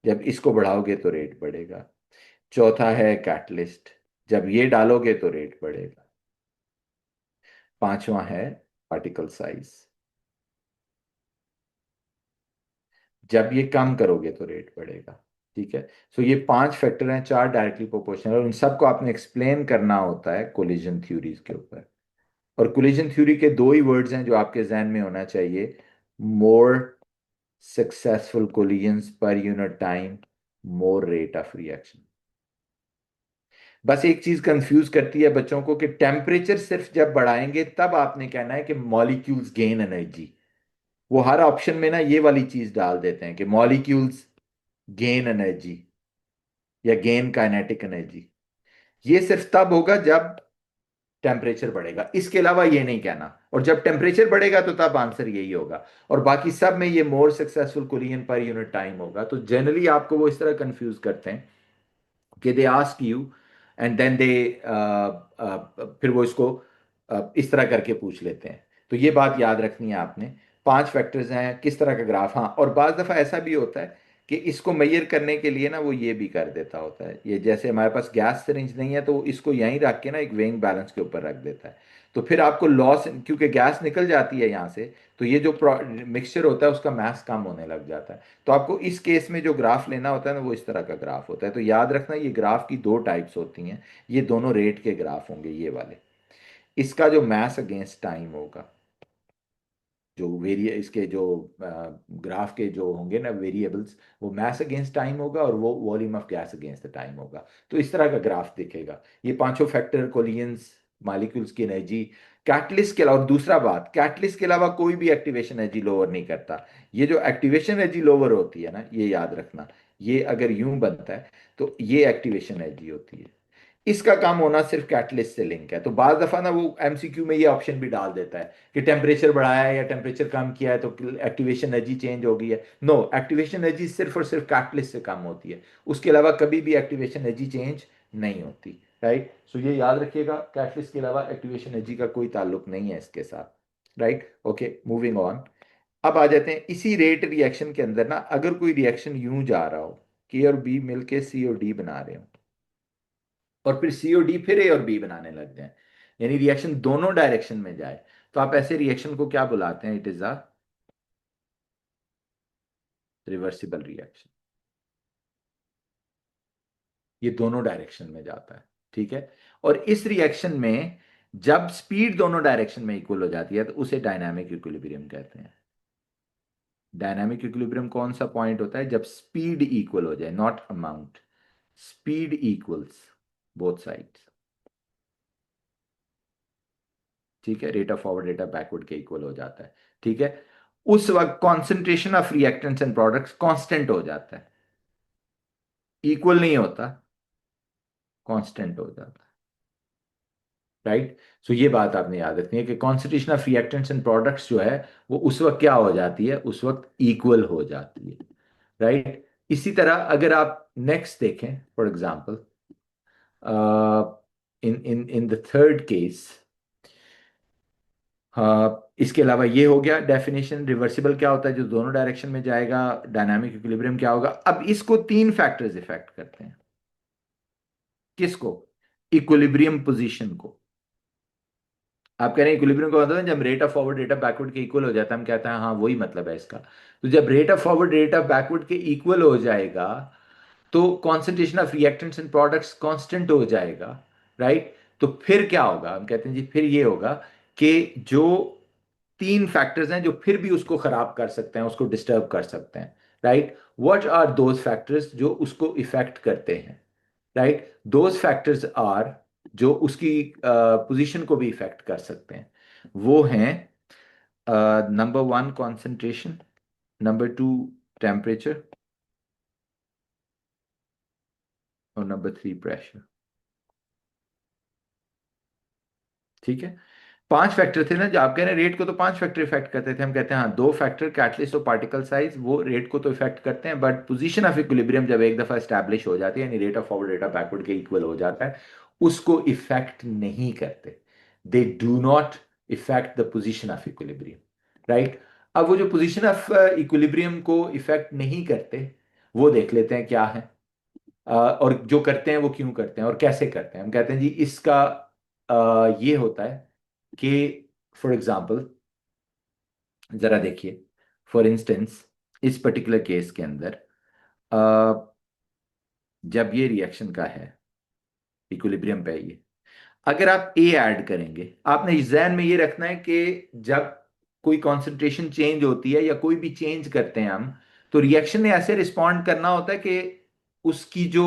जब इसको बढ़ाओगे तो रेट बढ़ेगा। चौथा है कैटलिस्ट, जब ये डालोगे तो रेट बढ़ेगा। पांचवा है पार्टिकल साइज, जब ये कम करोगे तो रेट बढ़ेगा। ठीक है। सो ये 5 फैक्टर हैं, चार डायरेक्टली प्रोपोर्शनल, और इन सबको आपने एक्सप्लेन करना होता है कोलिजन थ्योरीज के ऊपर। और कोलिजन थ्योरी के दो ही वर्ड्स हैं जो आपके जहन में होना चाहिए, more successful collisions per unit time, more rate of reaction. बस एक चीज कंफ्यूज करती है बच्चों को कि टेम्परेचर सिर्फ जब बढ़ाएंगे तब आपने कहना है कि मॉलिक्यूल्स गेन एनर्जी। वो हर ऑप्शन में ना ये वाली चीज डाल देते हैं कि मॉलिक्यूल्स गेन एनर्जी या गेन काइनेटिक एनर्जी। ये सिर्फ तब होगा जब टेम्परेचर बढ़ेगा, इसके अलावा ये नहीं कहना। और जब टेम्परेचर बढ़ेगा तो तब आंसर यही होगा। और बाकी सब में ये more successful कुलियन per unit time होगा। तो जनरली आपको वो इस तरह कंफ्यूज करते हैं कि they ask you and then they फिर वो इसको इस तरह करके पूछ लेते हैं। तो ये बात याद रखनी है आपने। 5 फैक्टर्स हैं, किस तरह का ग्राफ। हाँ, और बाज दफा ऐसा भी होता है कि इसको मेजर करने के लिए ना वो ये भी कर देता होता है, ये जैसे हमारे पास गैस सिरिंज नहीं है तो इसको यहीं रख के ना एक वेइंग बैलेंस के ऊपर रख देता है। तो फिर आपको लॉस, क्योंकि गैस निकल जाती है यहाँ से, तो ये जो मिक्सचर होता है उसका मास कम होने लग जाता है। तो आपको इस केस में जो ग्राफ लेना होता है ना वो इस तरह का ग्राफ होता है। तो याद रखना ये ग्राफ की 2 टाइप्स होती हैं। ये दोनों रेट के ग्राफ होंगे ये वाले। इसका जो मैथ अगेंस्ट टाइम होगा, जो वेरिए इसके जो ग्राफ के जो होंगे ना वेरिएबल्स, वो मैथ अगेंस्ट टाइम होगा और वो volume of gas against the time होगा। तो इस तरह का ग्राफ दिखेगा। ये पांचों फैक्टर, कोलियंस, मॉलिक्यूल्स की एनर्जी, कैटलिस्ट के अलावा। दूसरा बात, कैटलिस्ट के अलावा कोई भी एक्टिवेशन एनर्जी लोअर नहीं करता। ये जो एक्टिवेशन एनर्जी लोअर होती है ना, ये याद रखना, ये अगर यूं बनता है तो ये एक्टिवेशन एनर्जी होती है। इसका काम होना सिर्फ कैटलिस्ट से लिंक है। तो बाज दफा ना वो एमसीक्यू में ये ऑप्शन भी डाल देता है कि टेम्परेचर बढ़ाया है या टेम्परेचर कम किया है तो एक्टिवेशन एनर्जी चेंज हो गई है। नो, एक्टिवेशन एनर्जी सिर्फ और सिर्फ कैटलिस्ट से कम होती है, उसके अलावा कभी भी एक्टिवेशन एनर्जी चेंज नहीं होती। राइट, सो ये याद रखिएगा, कैटलिस्ट के अलावा एक्टिवेशन एनर्जी का कोई ताल्लुक नहीं है इसके साथ। Right, okay, moving on. अब आ जाते हैं इसी रेट रिएक्शन के अंदर ना, अगर कोई रिएक्शन यूं जा रहा हो, के और बी मिलके सी और डी बना रहे हो, और फिर सी और डी फिर ए और बी बनाने लग जाए, यानी रिएक्शन दोनों डायरेक्शन में जाए, तो आप ऐसे रिएक्शन को क्या बुलाते हैं? It is a reversible reaction. ये दोनों डायरेक्शन में जाता है, ठीक है। और इस रिएक्शन में जब स्पीड दोनों डायरेक्शन में इक्वल हो जाती है तो उसे डायनामिक इक्विलिब्रियम कहते हैं। डायनामिक इक्विलिब्रियम कौन सा पॉइंट होता है? जब स्पीड इक्वल हो जाए, not amount, speed equals both sides, ठीक है। Rate of forward rate of backward के इक्वल हो जाता है, ठीक है। उस वक्त concentration of reactants and products constant हो जाता है, इक्वल नहीं होता, कांस्टेंट हो जाता है। राइट, सो ये बात आपने याद रखनी है कि concentration of reactants and products जो है वो उस वक्त क्या हो जाती है? उस वक्त इक्वल हो जाती है। राइट, इसी तरह अगर आप नेक्स्ट देखें, for example in in in the third case, हाँ, इसके अलावा ये हो गया डेफिनेशन। रिवर्सिबल क्या होता है? जो दोनों डायरेक्शन में जाएगा। डायनामिक इक्विलिब्रियम क्या होगा? अब इसको 3 फैक्टर्स इफेक्ट करते हैं। किसको? इक्विलिब्रियम पोजीशन को। आप कह रहे हैं इक्विलिब्रियम का मतलब है जब rate of forward rate of backward के इक्वल हो जाता है, हम कहते हैं हाँ वही मतलब है इसका। तो जब rate of forward rate of backward के इक्वल हो जाएगा तो concentration of reactants and products constant हो जाएगा। राइट, तो फिर क्या होगा? हम कहते हैं जी फिर ये होगा कि जो 3 फैक्टर्स हैं जो फिर भी उसको खराब कर सकते हैं, उसको डिस्टर्ब कर सकते हैं। Right, what are those factors जो उसको इफेक्ट करते हैं? राइट, दोज फैक्टर्स आर जो उसकी पोजीशन को भी इफेक्ट कर सकते हैं। वो हैं नंबर 1 कॉन्सेंट्रेशन, नंबर 2 टेम्परेचर, और नंबर 3 प्रेशर। ठीक है, 5 फैक्टर थे ना जो आप कह रहे हैं रेट को तो 5 फैक्टर इफेक्ट करते थे। हम कहते हैं हाँ 2 फैक्टर, कैटलिस्ट और पार्टिकल साइज, वो रेट को तो इफेक्ट करते हैं, बट पोजीशन ऑफ इक्विलिब्रियम जब एक दफा स्टैब्लिश हो जाती है, यानी rate of forward rate of backward के इक्वल हो जाता है, उसको इफेक्ट नहीं करते। They do not effect the position of equilibrium. Right, अब वो जो पोजीशन ऑफ इक्विलिब्रियम को इफेक्ट नहीं करते, वो देख लेते हैं क्या है। और जो करते हैं वो क्यों करते हैं और कैसे करते हैं। हम कहते हैं जी इसका ये होता है कि फॉर एग्जाम्पल जरा देखिए, फॉर इंस्टेंस इस पर्टिकुलर केस के अंदर अ, जब ये रिएक्शन का है, इक्विलिब्रियम पे है ये, अगर आप ए ऐड करेंगे, आपने जहन में ये रखना है कि जब कोई कॉन्सेंट्रेशन चेंज होती है या कोई भी चेंज करते हैं हम, तो रिएक्शन ने ऐसे रिस्पॉन्ड करना होता है कि उसकी जो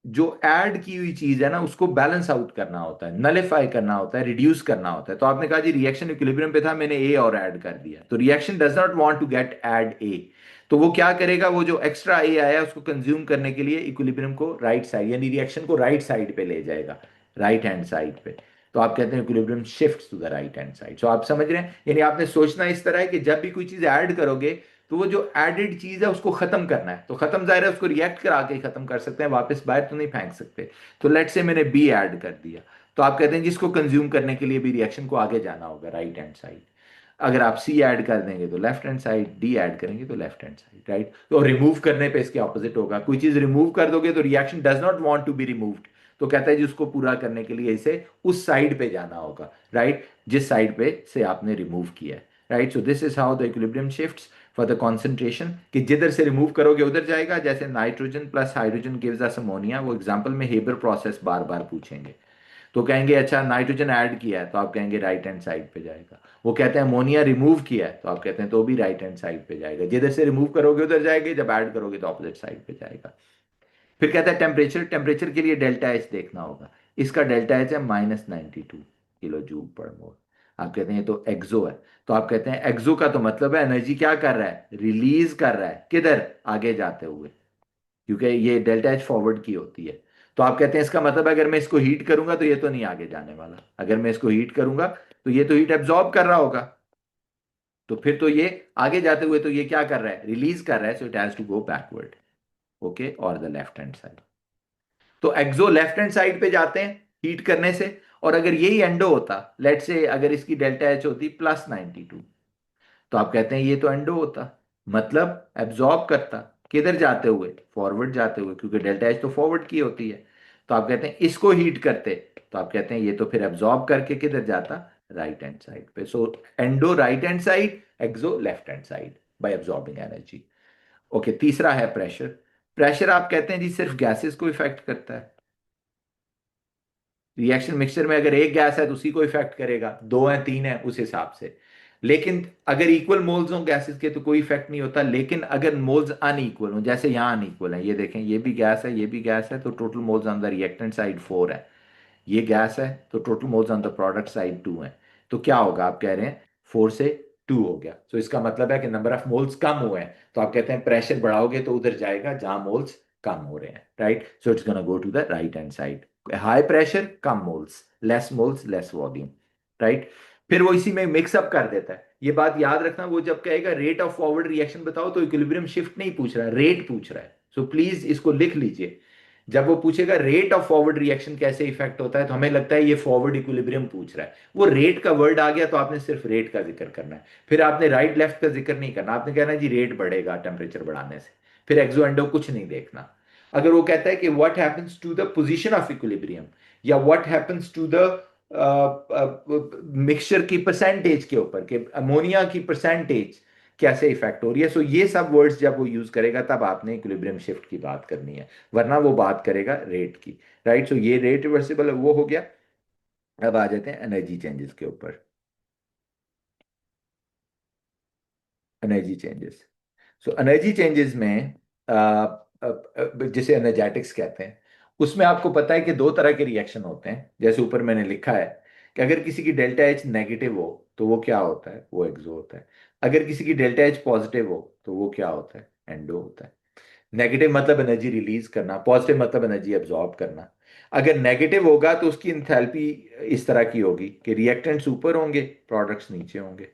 जो ऐड की हुई चीज है ना उसको बैलेंस आउट करना होता है, नलिफाई करना होता है, रिड्यूस करना होता है। तो आपने कहा जी रिएक्शन इक्विलिब्रियम पे था, मैंने ए और ऐड कर दिया, तो reaction does not want to get added, तो वो क्या करेगा, वो जो एक्स्ट्रा ए आया उसको कंज्यूम करने के लिए इक्विलिब्रियम को राइट साइड यानी रिएक्शन को राइट साइड पे ले जाएगा, राइट हैंड साइड पे। तो आप कहते हैं equilibrium shifts to the right hand side. So आप समझ रहे हैं, यानी आपने सोचना इस तरह है कि जब भी कोई चीज ऐड करोगे तो वो जो एडेड चीज है उसको खत्म करना है, तो खत्म जाहिर है उसको रिएक्ट करा के खत्म कर सकते हैं, वापस बाहर तो नहीं फेंक सकते। तो लेट से मैंने बी ऐड कर दिया, तो आप कहते हैं जिसको कंज्यूम करने के लिए भी रिएक्शन को आगे जाना होगा राइट हैंड साइड। अगर आप सी ऐड कर देंगे तो left hand side, D add करेंगे तो लेफ्ट हैंड साइड, राइट। तो रिमूव करने पे इसके ऑपोजिट होगा, कोई चीज रिमूव कर दोगे तो reaction does not want to be removed, तो कहता है जी उसको पूरा करने के लिए इसे उस साइड पे जाना होगा, राइट, जिस साइड पे से आपने रिमूव किया है, right. So this is how the equilibrium shifts for the concentration, कि जिधर से रिमूव करोगे उधर जाएगा। जैसे nitrogen plus hydrogen gives us ammonia, वो एग्जांपल में हेबर प्रोसेस बार बार पूछेंगे, तो कहेंगे अच्छा नाइट्रोजन ऐड किया है तो आप कहेंगे राइट हैंड साइड पे जाएगा। वो कहते हैं अमोनिया रिमूव किया है तो आप कहते हैं तो भी राइट हैंड साइड पे जाएगा, जिधर से रिमूव करोगे उधर जाएगा, जब ऐड करोगे तो ऑपोजिट साइड पे जाएगा। फिर कहता है टेम्परेचर, टेम्परेचर के लिए डेल्टा एच देखना होगा, इसका डेल्टा एच है -92 किलो जूल पर मोल। आप कहते हैं ये तो एक्सो है, तो आप कहते हैं एक्सो का तो मतलब है एनर्जी क्या कर रहा है, रिलीज कर रहा है, किधर, आगे जाते हुए, क्योंकि ये डेल्टा एच फॉरवर्ड की होती है। तो आप कहते हैं इसका मतलब है अगर मैं इसको हीट करूंगा तो ये तो नहीं आगे जाने वाला, अगर मैं इसको हीट करूंगा तो ये तो हीट एब्जॉर्ब कर रहा होगा, तो फिर तो ये आगे जाते हुए तो ये क्या कर रहा है, रिलीज कर रहा है, so it has to go backward, okay, और द लेफ्ट हैंड साइड। तो एक्सो लेफ्ट हैंड साइड पे जाते हैं हीट करने से, और अगर यही एंडो होता, लेट से अगर इसकी डेल्टा एच होती +92, तो आप कहते हैं ये तो एंडो होता, मतलब एब्जॉर्ब करता, किधर जाते हुए, फॉरवर्ड जाते हुए, क्योंकि डेल्टा एच तो फॉरवर्ड की होती है। तो आप कहते हैं इसको हीट करते, तो आप कहते हैं ये तो फिर एब्जॉर्ब करके किधर जाता, राइट हैंड साइड पे। So endo right hand side, exo left hand side, by absorbing energy. Okay, तीसरा है प्रेशर। प्रेशर आप कहते हैं जी सिर्फ गैसेस को इफेक्ट करता है, रिएक्शन मिक्सचर में अगर एक गैस है तो उसी को इफेक्ट करेगा, दो है तीन है उस हिसाब से। लेकिन अगर इक्वल मोल्स हो गैसेस के तो कोई इफेक्ट नहीं होता, लेकिन अगर मोल्स अनइक्वल हो, जैसे यहाँ अनइक्वल है, ये देखें ये भी गैस है ये भी गैस है, तो total moles on the reactant side 4 है, ये गैस है तो total moles on the product side 2 है, तो क्या होगा, आप कह रहे हैं 4 से 2 हो गया, तो इसका मतलब है कि नंबर ऑफ मोल्स कम हुए हैं, तो आप कहते हैं प्रेशर बढ़ाओगे तो उधर जाएगा जहां मोल्स कम हो रहे हैं, right. So it's gonna go to the right hand side, high pressure कम मोल्स लेस वॉल्यूम, राइट। फिर वो इसी में मिक्सअप कर देता है, ये बात याद रखना, वो जब कहेगा रेट ऑफ फॉरवर्ड रिएक्शन बताओ तो इक्विलिब्रियम शिफ्ट नहीं पूछ रहा है, रेट पूछ रहा है। सो प्लीज इसको लिख लीजिए, जब वो पूछेगा रेट ऑफ फॉरवर्ड रिएक्शन कैसे इफेक्ट होता है तो हमें लगता है ये फॉरवर्ड इक्विलिब्रियम पूछ रहा है, वो रेट का वर्ड आ गया तो आपने सिर्फ रेट का जिक्र करना है, फिर आपने राइट लेफ्ट का जिक्र नहीं करना, आपने कहना है जी रेट बढ़ेगा टेम्परेचर बढ़ाने से, फिर एक्सो एंडो कुछ नहीं देखना। अगर वो कहता है कि what happens to the position of equilibrium, या what happens to the mixture की परसेंटेज के ऊपर, कि अमोनिया की परसेंटेज कैसे इफेक्ट हो रही है, सो ये सब वर्ड्स जब वो यूज करेगा तब आपने इक्विलिब्रियम शिफ्ट की बात करनी है, वरना वो बात करेगा रेट की, राइट। सो ये रेट रिवर्सिबल वो हो गया। अब आ जाते हैं एनर्जी चेंजेस के ऊपर, energy changes. So energy changes में जिसे एनर्जेटिक्स कहते हैं, उसमें आपको पता है कि दो तरह के रिएक्शन होते हैं, जैसे ऊपर मैंने लिखा है कि अगर किसी की डेल्टा एच नेगेटिव हो तो वो क्या होता है, वो एक्सो होता है। अगर किसी की डेल्टा एच पॉजिटिव हो तो वो क्या होता है, एंडो होता है। नेगेटिव मतलब एनर्जी रिलीज करना, पॉजिटिव मतलब एनर्जी एब्जॉर्ब करना। अगर नेगेटिव होगा तो उसकी इंथैल्पी इस तरह की होगी कि रिएक्टेंट्स ऊपर होंगे, प्रोडक्ट्स नीचे होंगे,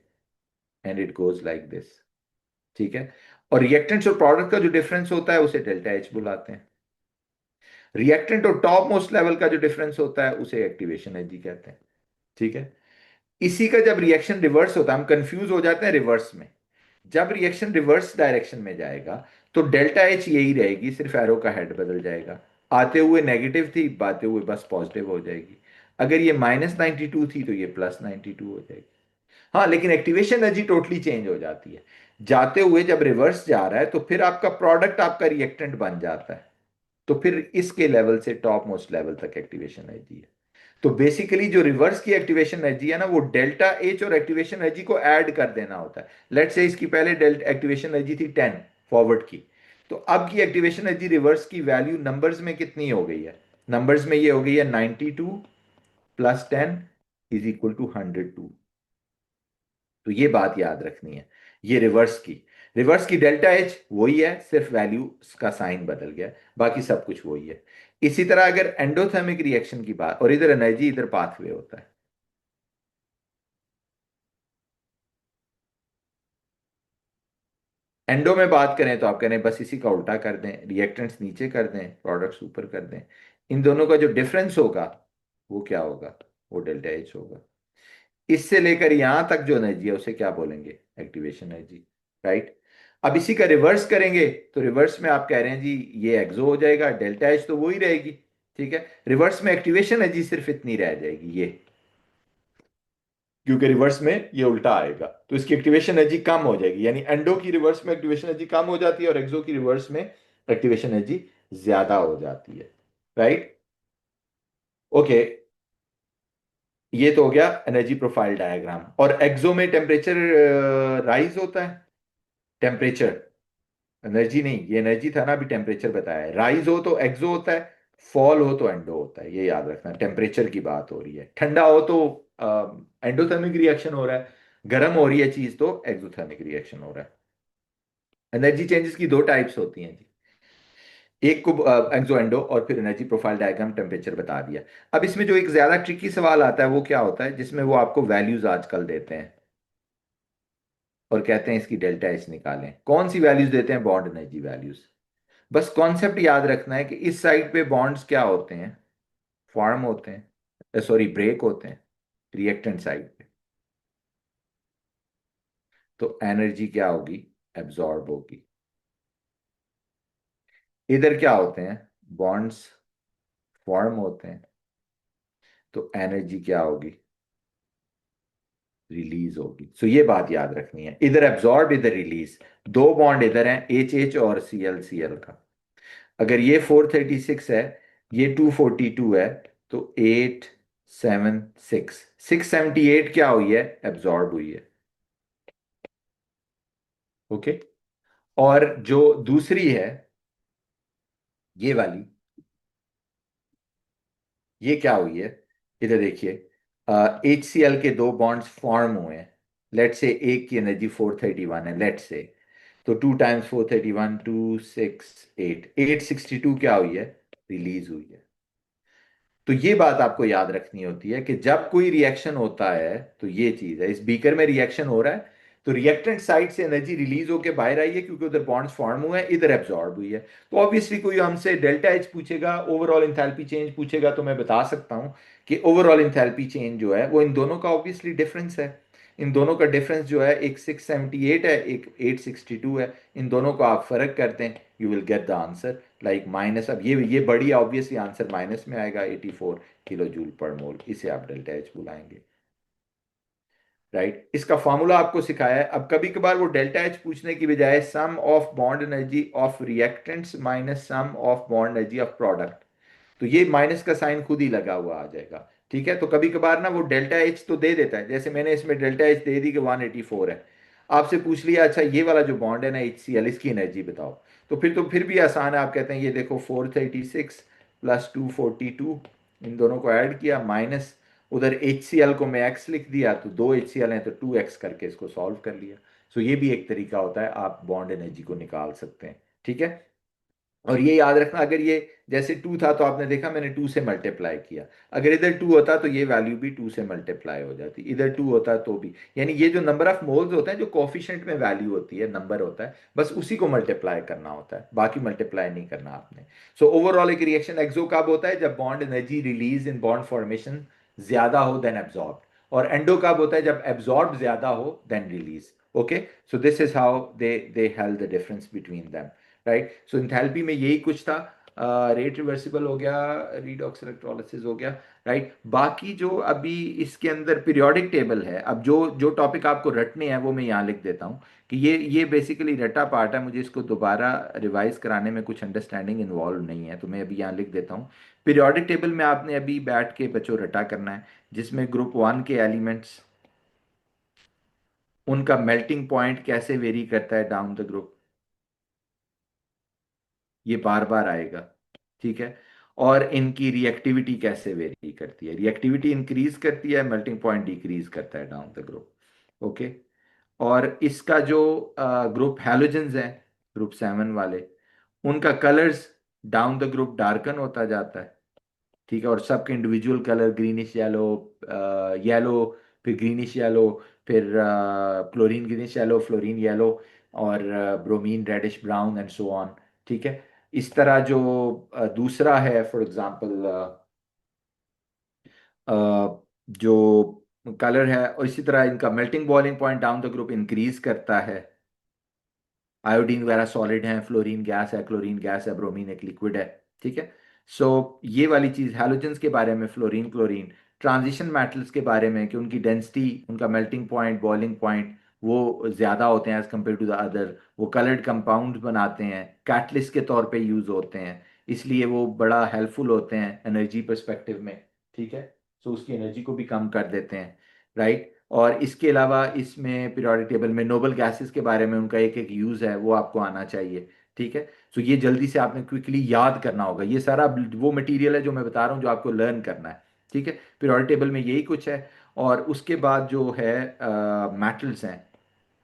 and it goes like this, ठीक है। और रिएक्टेंट्स और प्रोडक्ट का जो डिफरेंस होता है उसे डेल्टा एच बुलाते हैं। रिएक्टेंट और टॉप मोस्ट लेवल का जो डिफरेंस होता है उसे एक्टिवेशन एनर्जी कहते हैं, ठीक है। इसी का जब रिएक्शन रिवर्स होता है, हम कंफ्यूज हो जाते हैं रिवर्स में, जब रिएक्शन रिवर्स डायरेक्शन में जाएगा तो डेल्टा एच यही रहेगी, सिर्फ एरो का हेड बदल जाएगा, आते हुए नेगेटिव थी, आते हुए बस पॉजिटिव हो जाएगी। अगर ये -92 थी तो ये +92 हो जाएगी। हाँ, लेकिन एक्टिवेशन एनर्जी टोटली चेंज हो जाती है, जाते हुए जब रिवर्स जा रहा है तो फिर आपका प्रोडक्ट आपका रिएक्टेंट बन जाता है, तो फिर इसके लेवल से टॉप मोस्ट लेवल तक एक्टिवेशन एनर्जी है। तो बेसिकली जो रिवर्स की एक्टिवेशन एनर्जी है ना, वो डेल्टा एच और एक्टिवेशन एनर्जी को ऐड कर देना होता है। लेट्स से इसकी पहले डेल्टा एक्टिवेशन एनर्जी थी 10 फॉरवर्ड की, तो अब की एक्टिवेशन एनर्जी रिवर्स की वैल्यू नंबर्स में कितनी हो गई है? नंबर्स में ये हो गई है 92 प्लस 10 इज इक्वल टू 102। तो ये बात याद रखनी है। ये रिवर्स की डेल्टा एच वही है, सिर्फ वैल्यू का साइन बदल गया है, बाकी सब कुछ वही है। इसी तरह अगर एंडोथर्मिक रिएक्शन की बात, और इधर एनर्जी इधर पाथवे होता है। एंडो में बात करें तो आप कह रहे हैं बस इसी का उल्टा कर दें, रिएक्टेंट्स नीचे कर दें, प्रोडक्ट्स ऊपर कर दें। इन दोनों का जो डिफरेंस होगा वो क्या होगा? वो डेल्टा एच होगा। इससे लेकर यहां तक जो एनर्जी है उसे क्या बोलेंगे? Activation energy. राइट। अब इसी का रिवर्स करेंगे तो रिवर्स में आप कह रहे हैं जी ये एक्सो हो जाएगा, डेल्टा एच तो वही रहेगी। ठीक है, रिवर्स में एक्टिवेशन एनर्जी सिर्फ इतनी रह जाएगी ये, क्योंकि रिवर्स में ये उल्टा आएगा तो इसकी एक्टिवेशन एनर्जी कम हो जाएगी। यानी एंडो की रिवर्स में एक्टिवेशन एनर्जी कम हो जाती है और एक्सो की रिवर्स में एक्टिवेशन एनर्जी ज्यादा हो जाती है। राइट। ओके, ये तो हो गया एनर्जी प्रोफाइल डायग्राम। और एक्सो में टेम्परेचर राइज होता है। टेम्परेचर, एनर्जी नहीं, ये एनर्जी था ना, अभी टेम्परेचर बताया है। राइज हो तो एक्सो होता है, फॉल हो तो एंडो होता है। ये याद रखना, टेम्परेचर की बात हो रही है। ठंडा हो तो एंडोथर्मिक रिएक्शन हो रहा है, गर्म हो रही है चीज तो एक्सोथर्मिक रिएक्शन हो रहा है। एनर्जी चेंजेस की दो टाइप्स होती हैं जी, एक को एक्सो एंडो, और फिर एनर्जी प्रोफाइल डायग्राम टेम्परेचर बता दिया। अब इसमें जो एक ज्यादा ट्रिकी सवाल आता है वो क्या होता है, जिसमें वो आपको वैल्यूज आजकल देते हैं और कहते हैं इसकी डेल्टा एच निकालें। कौन सी वैल्यूज देते हैं? Bond energy values. बस कॉन्सेप्ट याद रखना है कि इस साइड पे बॉन्ड्स क्या होते हैं? फॉर्म होते हैं, सॉरी ब्रेक होते हैं रिएक्टेंट साइड पे। तो एनर्जी क्या होगी? एब्जॉर्ब होगी। इधर क्या होते हैं? बॉन्ड्स फॉर्म होते हैं, तो एनर्जी क्या होगी? रिलीज होगी। सो ये बात याद रखनी है, इधर एब्जॉर्ब इधर रिलीज। दो बॉन्ड इधर हैं, एच एच और सी एल सी एल का। अगर ये 436 है, ये 242 है, तो 876, 678 क्या हुई है? एब्जॉर्ब हुई है। ओके। और जो दूसरी है ये वाली, ये क्या हुई है? इधर देखिए, एच सी एल के दो बॉन्ड्स फॉर्म हुए हैं। लेट से एक की एनर्जी 431 है, लेट से। तो 2 टाइम्स 431, 268, 862 क्या हुई है? रिलीज हुई है। तो ये बात आपको याद रखनी होती है कि जब कोई रिएक्शन होता है तो ये चीज है, इस बीकर में रिएक्शन हो रहा है तो रिएक्टेंट साइड से एनर्जी रिलीज होकर बाहर आई है, क्योंकि उधर बॉन्ड्स फॉर्म हुए हैं, इधर एब्जॉर्ब हुई है। तो ऑब्वियसली कोई हमसे डेल्टा एच पूछेगा, ओवरऑल इंथैल्पी चेंज पूछेगा, तो मैं बता सकता हूं कि ओवरऑल इंथैल्पी चेंज जो है वो इन दोनों का ऑब्वियसली डिफरेंस है। इन दोनों का डिफरेंस जो है, एक 678 है, एक 862 है। इन दोनों को आप फर्क करते हैं, you will get the answer like minus. अब ये बड़ी ऑब्वियसली आंसर माइनस में आएगा, 84 किलो जूल पर मोल। इसे आप डेल्टा एच बुलाएंगे। राइट। इसका फॉर्मूला आपको सिखाया है। अब कभी कभार वो डेल्टा एच पूछने की बजाय sum of bond energy of reactants minus sum of bond energy of product, तो ये माइनस का साइन खुद ही लगा हुआ आ जाएगा। ठीक है, तो कभी कभार ना वो डेल्टा एच तो दे देता है, जैसे मैंने इसमें डेल्टा एच दे दी कि 184 है। आपसे पूछ लिया अच्छा ये वाला जो बॉन्ड है ना एच सी एल, इसकी एनर्जी बताओ। तो फिर भी आसान है, आप कहते हैं ये देखो 436 प्लस 242, इन दोनों को ऐड किया, माइनस उधर एच सी एल को मैं एक्स लिख दिया, तो दो एच सी एल हैं तो 2x करके इसको सॉल्व कर लिया। सो ये भी एक तरीका होता है, आप बॉन्ड एनर्जी को निकाल सकते हैं। ठीक है। और ये याद रखना, अगर ये जैसे 2 था तो आपने देखा मैंने 2 से मल्टीप्लाई किया, अगर इधर 2 होता तो ये वैल्यू भी 2 से मल्टीप्लाई हो जाती, इधर 2 होता तो भी। यानी ये जो नंबर ऑफ मोल्स होते हैं, जो कोफिशिएंट में वैल्यू होती है, नंबर होता है, बस उसी को मल्टीप्लाई करना होता है, बाकी मल्टीप्लाई नहीं करना आपने। सो ओवरऑल एक रिएक्शन एक्सो कब होता है? जब bond energy release in bond formation ज्यादा हो देन एब्जॉर्ब। और एंडो कब होता है? जब एब्जॉर्ब ज्यादा हो then release. Okay, so this is how they held the difference between them. Right. So enthalpy में यही कुछ था। रेट रिवर्सिबल हो गया, रीडॉक्स इलेक्ट्रोलिसिस हो गया। राइट। बाकी जो अभी इसके अंदर पीरियोडिक टेबल है, अब जो जो टॉपिक आपको रटने हैं वो मैं यहाँ लिख देता हूँ कि ये बेसिकली रटा पार्ट है, मुझे इसको दोबारा रिवाइज कराने में कुछ अंडरस्टैंडिंग इन्वॉल्व नहीं है, तो मैं अभी यहाँ लिख देता हूँ। पीरियोडिक टेबल में आपने अभी बैठ के बच्चों रटा करना है, जिसमें ग्रुप 1 के एलिमेंट्स, उनका मेल्टिंग पॉइंट कैसे वेरी करता है डाउन द ग्रुप। ये बार बार आएगा, ठीक है। और इनकी रिएक्टिविटी कैसे वेरी करती है, रिएक्टिविटी इंक्रीज करती है, मेल्टिंग पॉइंट डिक्रीज करता है डाउन द ग्रुप, ओके। और इसका जो ग्रुप हैलोजेंस है, ग्रुप 7 वाले, उनका colours down the group darken होता जाता है, ठीक है। और सबके individual colour greenish yellow, yellow, फिर ग्रीनिश येलो, फिर chlorine greenish yellow, fluorine yellow, और bromine reddish brown and so on, ठीक है। इस तरह जो दूसरा है, फॉर एग्जांपल जो कलर है, और इसी तरह इनका melting boiling point down the group increase करता है। आयोडीन वगैरह सॉलिड है, फ्लोरीन गैस है, क्लोरीन गैस है, ब्रोमीन एक लिक्विड है, ठीक है। सो ये वाली चीज हैलोजेंस के बारे में, फ्लोरीन क्लोरीन। ट्रांजिशन मेटल्स के बारे में कि उनकी डेंसिटी, उनका मेल्टिंग पॉइंट, बॉइलिंग पॉइंट वो ज्यादा होते हैं as compare to the other. वो कलर्ड कंपाउंड बनाते हैं, कैटलिस्ट के तौर पे यूज होते हैं, इसलिए वो बड़ा हेल्पफुल होते हैं एनर्जी परस्पेक्टिव में, ठीक है। सो उसकी एनर्जी को भी कम कर देते हैं, राइट। और इसके अलावा इसमें पीरियोडिक टेबल में नोबल गैसेस के बारे में उनका एक एक यूज है, वो आपको आना चाहिए, ठीक है। सो ये जल्दी से आपने क्विकली याद करना होगा, ये सारा वो मटेरियल है जो मैं बता रहा हूँ जो आपको लर्न करना है, ठीक है। पीरियोडिक टेबल में यही कुछ है। और उसके बाद जो है मेटल्स हैं,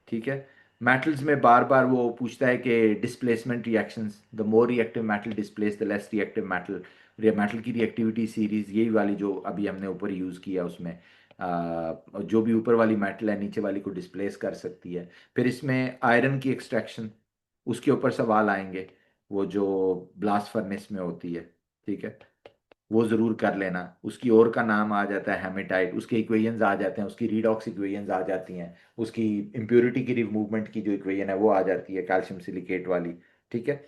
ठीक है। मेटल्स में बार बार वो पूछता है कि displacement reactions, the more reactive metal displace the less reactive metal. Metal की रिएक्टिविटी सीरीज यही वाली जो अभी हमने ऊपर यूज़ किया, उसमें जो भी ऊपर वाली मेटल है नीचे वाली को डिस्प्लेस कर सकती है। फिर इसमें आयरन की एक्सट्रैक्शन, उसके ऊपर सवाल आएंगे, वो जो ब्लास्ट फर्नेस में होती है, ठीक है। वो जरूर कर लेना। उसकी और का नाम आ जाता है हेमेटाइट, उसके इक्वेशंस आ जाते हैं, उसकी रीडॉक्स इक्वेशंस आ जाती हैं, उसकी इम्प्योरिटी की रिमूवमेंट की जो इक्वेशन है वो आ जाती है, कैल्शियम सिलिकेट वाली, ठीक है।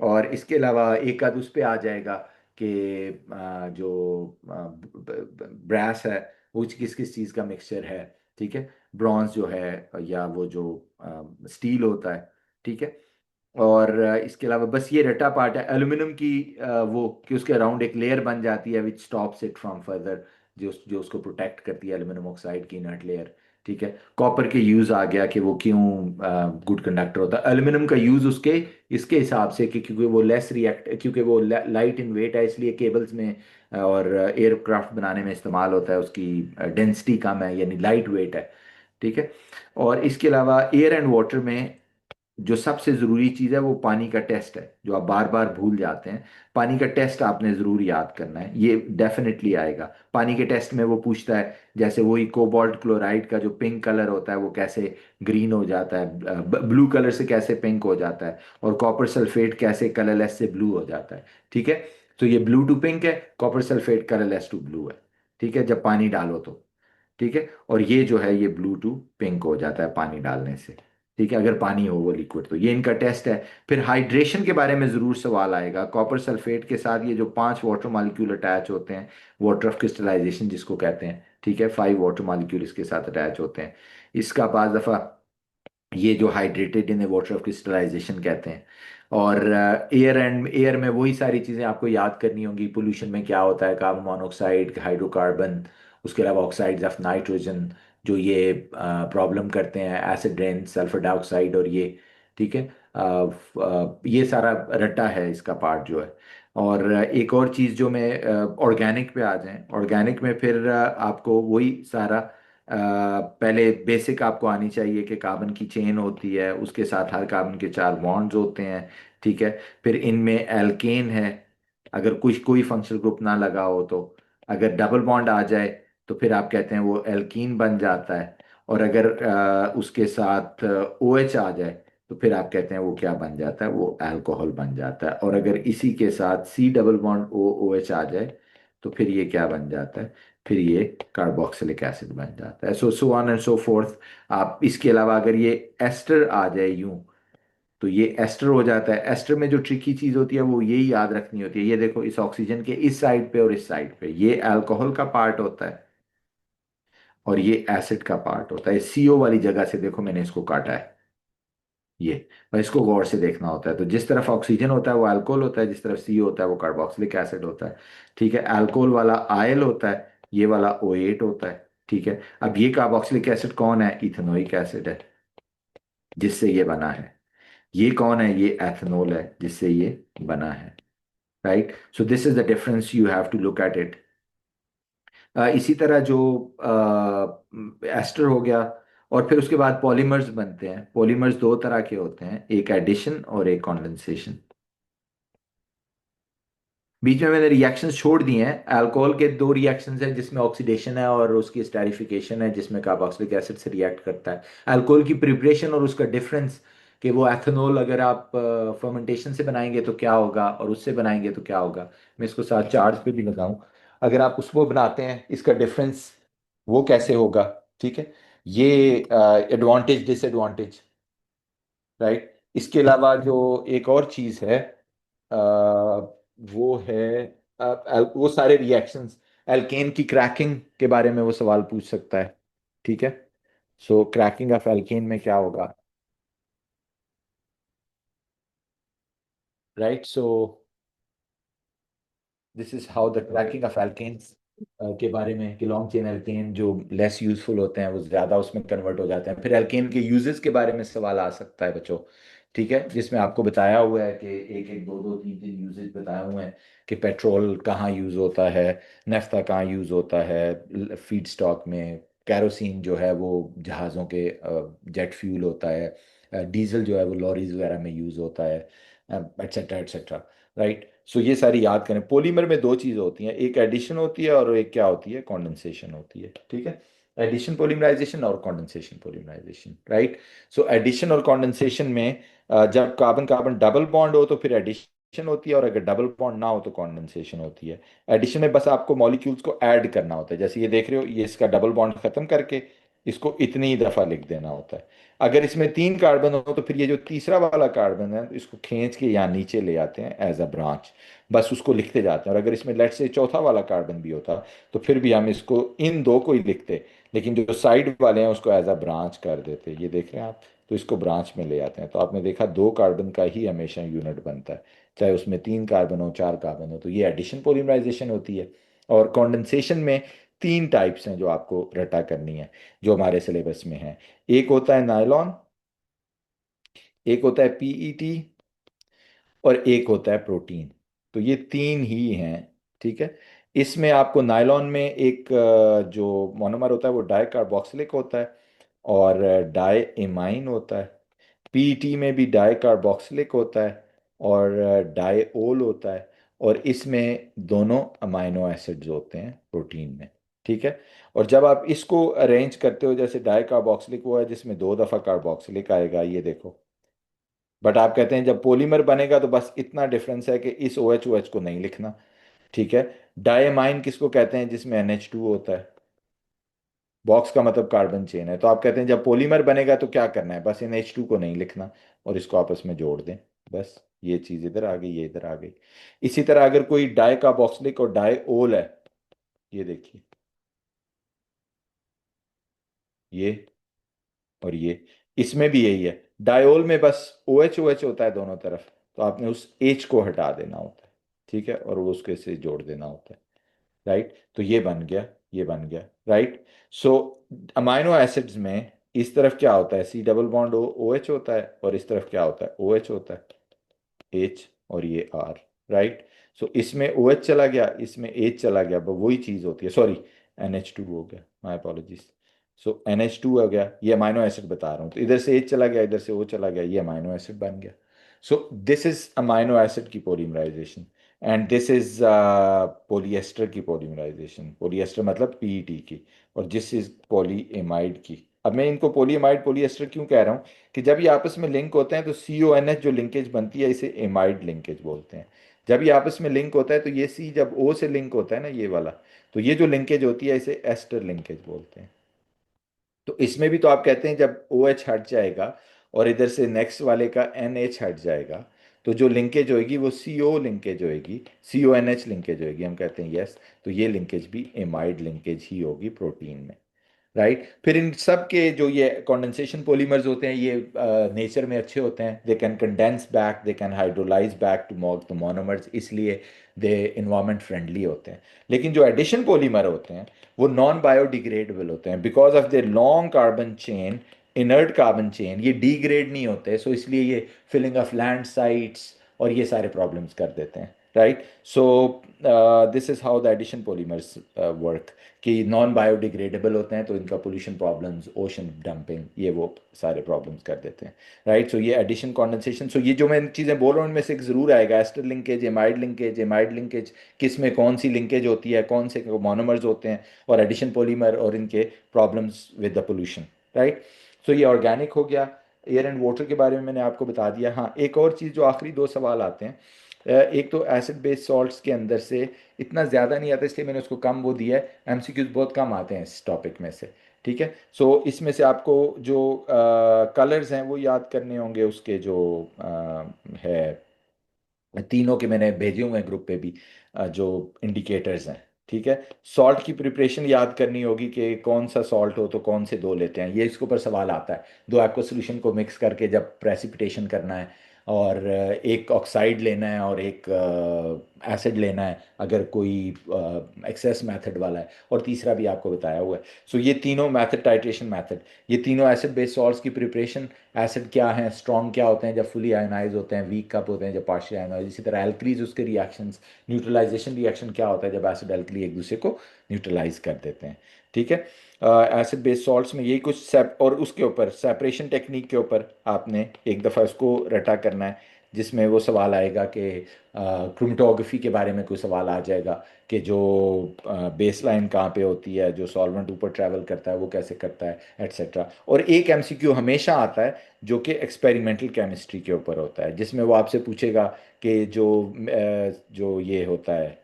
और इसके अलावा एक आध उस पे आ जाएगा कि जो ब्रास है वो किस किस चीज़ का मिक्सचर है, ठीक है। ब्रॉन्ज जो है, या वो जो स्टील होता है, ठीक है। और इसके अलावा बस ये रटा पार्ट है एल्यूमिनियम की, वो कि उसके अराउंड एक लेयर बन जाती है विच स्टॉप्स इट फ्रॉम फर्दर, जो उसको प्रोटेक्ट करती है, एल्यूमिनियम ऑक्साइड की इनर्ट लेयर, ठीक है। कॉपर के यूज आ गया कि वो क्यों गुड कंडक्टर होता है। एल्यूमिनियम का यूज उसके इसके हिसाब से कि क्योंकि वो लेस रिएक्ट, क्योंकि वो लाइट इन वेट है, इसलिए केबल्स में और एयरक्राफ्ट बनाने में इस्तेमाल होता है। उसकी डेंसिटी कम है, यानी लाइट वेट है, ठीक है। और इसके अलावा एयर एंड वाटर में जो सबसे ज़रूरी चीज़ है वो पानी का टेस्ट है, जो आप बार बार भूल जाते हैं। पानी का टेस्ट आपने ज़रूर याद करना है, ये डेफिनेटली आएगा। पानी के टेस्ट में वो पूछता है, जैसे वही कोबाल्ट क्लोराइड का जो पिंक कलर होता है वो कैसे ग्रीन हो जाता है, ब्लू कलर से कैसे पिंक हो जाता है, और कॉपर सल्फेट कैसे कलरलेस से ब्लू हो जाता है, ठीक है। तो ये ब्लू टू पिंक है, copper sulphate colourless to blue है, ठीक है, जब पानी डालो तो, ठीक है। और ये जो है ये ब्लू टू पिंक हो जाता है पानी डालने से, ठीक है, अगर पानी हो वो लिक्विड तो। ये इनका टेस्ट है। फिर हाइड्रेशन के बारे में ज़रूर सवाल आएगा। कॉपर सल्फेट के साथ ये जो 5 वाटर मॉलिक्यूल अटैच होते हैं, वाटर ऑफ क्रिस्टलाइजेशन जिसको कहते हैं, ठीक है, 5 वाटर मॉलिक्यूल इसके साथ अटैच होते हैं। इसका बाज दफ़ा ये जो हाइड्रेटेड इन्हें वाटर ऑफ क्रिस्टलाइजेशन कहते हैं। और एयर में वही सारी चीज़ें आपको याद करनी होंगी। पोल्यूशन में क्या होता है, कार्बन मोनोऑक्साइड, हाइड्रोकार्बन, उसके अलावा ऑक्साइड्स ऑफ नाइट्रोजन जो ये प्रॉब्लम करते हैं, एसिड रेन, सल्फर डाइऑक्साइड, और ये, ठीक है। ये सारा रट्टा है इसका पार्ट जो है। और एक और चीज़ जो मैं, ऑर्गेनिक पे आ जाएं, ऑर्गेनिक में फिर आपको वही सारा पहले बेसिक आपको आनी चाहिए कि कार्बन की चेन होती है, उसके साथ हर कार्बन के 4 बॉन्ड्स होते हैं, ठीक है। फिर इनमें एल्केन है, अगर कुछ कोई फंक्शनल ग्रुप ना लगा हो तो। अगर डबल बॉन्ड आ जाए तो फिर आप कहते हैं वो एल्कीन बन जाता है। और अगर उसके साथ ओ एच आ जाए तो फिर आप कहते हैं वो क्या बन जाता है, वो अल्कोहल बन जाता है। और अगर इसी के साथ C double bond O O H आ जाए तो फिर ये क्या बन जाता है, फिर ये कार्बोक्सिलिक एसिड बन जाता है। सो ऑन एंड सो फोर्थ। आप इसके अलावा अगर ये एस्टर आ जाए यूं, तो ये एस्टर हो जाता है। एस्टर में जो ट्रिकी चीज होती है वो यही याद रखनी होती है, ये देखो इस ऑक्सीजन के इस साइड पे और इस साइड पे ये अल्कोहल का पार्ट होता है, और ये एसिड का पार्ट होता है। सीओ वाली जगह से देखो मैंने इसको काटा है, ये और इसको गौर से देखना होता है। तो जिस तरफ ऑक्सीजन होता है वो अल्कोहल होता है, जिस तरफ सीओ होता है वो कार्बोक्सिलिक एसिड होता है, ठीक है। अल्कोहल वाला आयल होता है, ये वाला O8 होता है, ठीक है। अब ये कार्बोक्सिलिक एसिड कौन है, इथेनोइक एसिड है, जिससे ये बना है। ये कौन है? ये एथेनॉल है जिससे ये बना है, right? So this is the difference, you have to look at it. इसी तरह जो एस्टर हो गया, और फिर उसके बाद पॉलीमर्स बनते हैं। पॉलीमर्स दो तरह के होते हैं, एक एडिशन और एक कॉन्डेंसेशन। बीच में मैंने रिएक्शंस छोड़ दिए हैं। अल्कोहल के दो रिएक्शंस हैं जिसमें ऑक्सीडेशन है और उसकी स्टेरिफिकेशन है, जिसमें कार्बोक्सिलिक एसिड से रिएक्ट करता है। अल्कोहल की प्रिपरेशन और उसका डिफरेंस, कि वो एथेनॉल अगर आप फर्मेंटेशन से बनाएंगे तो क्या होगा और उससे बनाएंगे तो क्या होगा। मैं इसको साथ चार्ट पे भी लगाऊं। अगर आप उसको बनाते हैं, इसका डिफरेंस वो कैसे होगा, ठीक है? ये एडवांटेज डिसएडवांटेज, राइट? इसके अलावा जो एक और चीज है, अ, वो है वो सारे रिएक्शंस, एल्केन की क्रैकिंग के बारे में वो सवाल पूछ सकता है, ठीक है? सो क्रैकिंग ऑफ एल्केन में क्या होगा, right? So this is how the cracking of alkanes के बारे में, कि लॉन्ग चेन एल्केन जो लेस यूजफुल होते हैं वो ज्यादा उसमें कन्वर्ट हो जाते हैं। फिर एल्केन के यूजेस के बारे में सवाल आ सकता है बच्चों, ठीक है? जिसमें आपको बताया हुआ है कि एक एक दो दो तीन तीन यूजेस बताए हुए हैं, कि पेट्रोल कहाँ यूज होता है, नेफ्ता कहाँ यूज होता है फीड स्टॉक में, कैरोसिन जो है वो जहाज़ों के जेट फ्यूल होता है, डीजल जो है वो लॉरीज वगैरह में यूज होता है, एट्सेट्रा एट्सेट्रा, राइट? सो ये सारी याद करें। पॉलीमर में दो चीज़ होती हैं, एक एडिशन होती है और एक क्या होती है, कॉन्डेंसेशन होती है, ठीक है? एडिशन पोलीमराइजेशन और condensation polymerisation, right? So addition और कॉन्डेंसेशन में जब कार्बन कार्बन डबल बॉन्ड हो तो फिर एडिशन होती है, और अगर डबल बॉन्ड ना हो तो कॉन्डेंसेशन होती है। एडिशन में बस आपको मॉलिक्यूल्स को ऐड करना होता है, जैसे ये देख रहे हो, ये इसका डबल बॉन्ड खत्म करके इसको इतनी ही दफा लिख देना होता है। अगर इसमें तीन कार्बन हो तो फिर ये जो तीसरा वाला कार्बन है इसको खींच के यहाँ नीचे ले आते हैं एज अ ब्रांच, बस उसको लिखते जाते हैं। और अगर इसमें लेट से चौथा वाला कार्बन भी होता तो फिर भी हम इसको इन दो को ही लिखते, लेकिन जो साइड वाले हैं उसको एज अ ब्रांच कर देते। ये देख रहे हैं आप, तो इसको ब्रांच में ले आते हैं। तो आपने देखा दो कार्बन का ही हमेशा यूनिट बनता है, चाहे उसमें तीन कार्बन हो चार कार्बन हो। तो ये एडिशन पोलीमराइजेशन होती है। और कॉन्डेंसेशन में तीन टाइप्स हैं जो आपको रटा करनी है, जो हमारे सिलेबस में है। एक होता है नायलॉन, एक होता है पीईटी, और एक होता है प्रोटीन। तो ये तीन ही हैं, ठीक है? इसमें आपको नायलॉन में एक जो मोनोमर होता है वो डाई कार्बोक्सिलिक होता है, और डाई एमाइन होता है। पीईटी में भी डाई कार्बोक्सिलिक होता है और डाई ओल होता है। और इसमें दोनों अमाइनो एसिड्स होते हैं प्रोटीन में, ठीक है? और जब आप इसको अरेंज करते हो, जैसे डाई कार्बोक्सिलिक वो है जिसमें दो दफा कार्बोक्सिलिक आएगा, ये देखो। बट आप कहते हैं जब पॉलीमर बनेगा तो बस इतना डिफरेंस है कि इस ओ एच को नहीं लिखना, ठीक है? डायमाइन किसको कहते हैं? जिसमें NH2 होता है। बॉक्स का मतलब कार्बन चेन है। तो आप कहते हैं जब पॉलीमर बनेगा तो क्या करना है? बस NH2 को नहीं लिखना और इसको आपस में जोड़ दें, बस। ये चीज इधर आ गई, ये इधर आ गई। इसी तरह अगर कोई डाई कार्बोक्सिलिक और डाई ओल है, ये देखिए, ये और ये, इसमें भी यही है। डायोल में बस OH होता है दोनों तरफ, तो आपने उस H को हटा देना होता है, ठीक है? और वो उसके से जोड़ देना होता है, राइट? तो ये बन गया, ये बन गया, राइट? सो अमाइनो एसिड्स में इस तरफ क्या होता है? C डबल बॉन्ड OH होता है, और इस तरफ क्या होता है? OH होता है, H और ये R, राइट? सो इसमें OH चला गया, इसमें H चला गया, but वही चीज होती है। सॉरी, NH2 हो गया, माय अपॉलॉजीज। सो NH2 हो गया, ये अमाइनो एसिड बता रहा हूँ। तो इधर से H चला गया, इधर से O चला गया, ये अमाइनो एसिड बन गया। So this is amino acid की polymerisation, and this is polyester की पॉलीमराइजेशन। पोलिएस्टर मतलब पीईटी की, और दिस इज पॉलीएमाइड की। अब मैं इनको पॉलीएमाइड पॉलिएस्टर क्यों कह रहा हूँ, कि जब ये आपस में लिंक होते हैं तो CONH जो लिंकेज बनती है इसे एमाइड लिंकेज बोलते हैं। जब ये आपस में लिंक होता है तो ये C जब O से लिंक होता है ना, ये वाला, तो ये जो लिंकेज होती है इसे एस्टर लिंकेज बोलते हैं। तो इसमें भी तो आप कहते हैं जब OH हट जाएगा और इधर से नेक्स्ट वाले का NH हट जाएगा, तो जो लिंकेज होगी वो CO लिंकेज होगी, CONH लिंकेज होगी। हम कहते हैं यस, तो ये लिंकेज भी एमाइड लिंकेज ही होगी प्रोटीन में, राइट? फिर इन सब के जो ये कंडेंसेशन पॉलीमर्स होते हैं, ये नेचर में अच्छे होते हैं। They can condense back, they can hydrolyse back to the monomers, इसलिए दे इन्वायरमेंट फ्रेंडली होते हैं। लेकिन जो एडिशन पॉलीमर होते हैं वो नॉन बायोडिग्रेडेबल होते हैं, because of their long carbon chain inert carbon chain, ये डीग्रेड नहीं होते, सो इसलिए ये फिलिंग ऑफ लैंड साइट्स और ये सारे प्रॉब्लम्स कर देते हैं, right. So this is how the addition polymers work, कि नॉन बायोडिग्रेडेबल होते हैं तो इनका पोल्यूशन प्रॉब्लम्स, ओशन डंपिंग, ये वो सारे प्रॉब्लम्स कर देते हैं, राइट। सो ये एडिशन कॉन्डेंसेशन, सो ये जो मैं चीज़ें बोल रहा हूँ इनमें से एक ज़रूर आएगा, एस्टर लिंकेज, एमाइड लिंकेज, किस में कौन सी लिंकेज होती है, कौन से मोनोमर्स होते हैं, और एडिशन पॉलीमर और इनके problems with the pollution, right. So ये ऑर्गेनिक हो गया। एयर एंड वाटर के बारे में मैंने आपको बता दिया। हाँ, एक और चीज़ जो आखिरी दो सवाल आते हैं, एक तो एसिड बेस सॉल्ट्स के अंदर से इतना ज़्यादा नहीं आता, इसलिए मैंने उसको कम वो दिया है, एमसीक्यूज बहुत कम आते हैं इस टॉपिक में से, ठीक है। सो इसमें से आपको जो कलर्स हैं वो याद करने होंगे, उसके जो है तीनों के मैंने भेजे हुए हैं ग्रुप पे भी, जो इंडिकेटर्स हैं, ठीक है। सॉल्ट की प्रिपरेशन याद करनी होगी कि कौन सा सॉल्ट हो तो कौन से दो लेते हैं, ये इसके ऊपर सवाल आता है। दो एक्वा सोल्यूशन को मिक्स करके जब प्रेसिपिटेशन करना है, और एक ऑक्साइड लेना है और एक एसिड लेना है अगर कोई एक्सेस मेथड वाला है, और तीसरा भी आपको बताया हुआ है। सो ये तीनों मेथड, टाइट्रेशन मेथड, ये तीनों एसिड बेस सॉल्ट्स की प्रिपरेशन, एसिड क्या है, स्ट्रॉन्ग क्या होते हैं जब फुली आयनाइज होते हैं, वीक कब होते हैं जब पार्शियल आयनाइज, इसी तरह एल्कलीज उसके रिएक्शंस, न्यूट्रलाइजेशन रिएक्शन क्या होता है जब एसिड एल्कली एक दूसरे को न्यूट्रलाइज कर देते हैं, ठीक है। एसिड बेस सॉल्ट्स में यही कुछ सेप, और उसके ऊपर सेपरेशन टेक्निक के ऊपर आपने एक दफ़ा उसको रटा करना है, जिसमें वो सवाल आएगा कि क्रोमेटोग्राफी के बारे में कोई सवाल आ जाएगा कि जो बेस लाइन कहाँ पे होती है, जो सॉल्वेंट ऊपर ट्रैवल करता है वो कैसे करता है, एट्सेट्रा। और एक एमसीक्यू हमेशा आता है जो कि एक्सपेरिमेंटल केमिस्ट्री के ऊपर होता है, जिसमें वो आपसे पूछेगा कि जो ये होता है,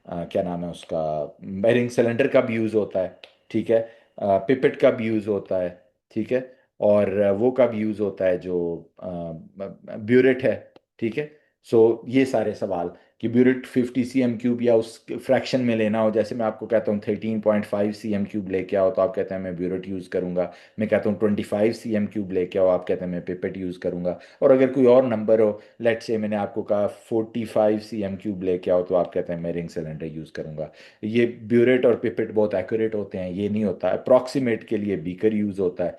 क्या नाम है उसका, बेरिंग सिलेंडर कब यूज़ होता है, ठीक है, पिपेट कब यूज़ होता है, ठीक है, और वो कब यूज़ होता है जो ब्यूरेट है, ठीक है। सो ये सारे सवाल, कि ब्यूरेट 50 cm³ या उस फ्रैक्शन में लेना हो, जैसे मैं आपको कहता हूँ 13.5 cm³ लेके आओ तो आप कहते हैं मैं ब्यूरेट यूज़ करूंगा, मैं कहता हूँ 25 cm³ लेके आओ, आप कहते हैं मैं पिपेट यूज़ करूंगा, और अगर कोई और नंबर हो, लेट्स से मैंने आपको कहा 45 cm³ लेके आओ तो आप कहते हैं मैं रिंग सिलेंडर यूज़ करूंगा। ये ब्यूरेट और पिपेट बहुत एक्यूरेट होते हैं, ये नहीं होता, अप्रॉक्सीमेट के लिए बीकर यूज़ होता है,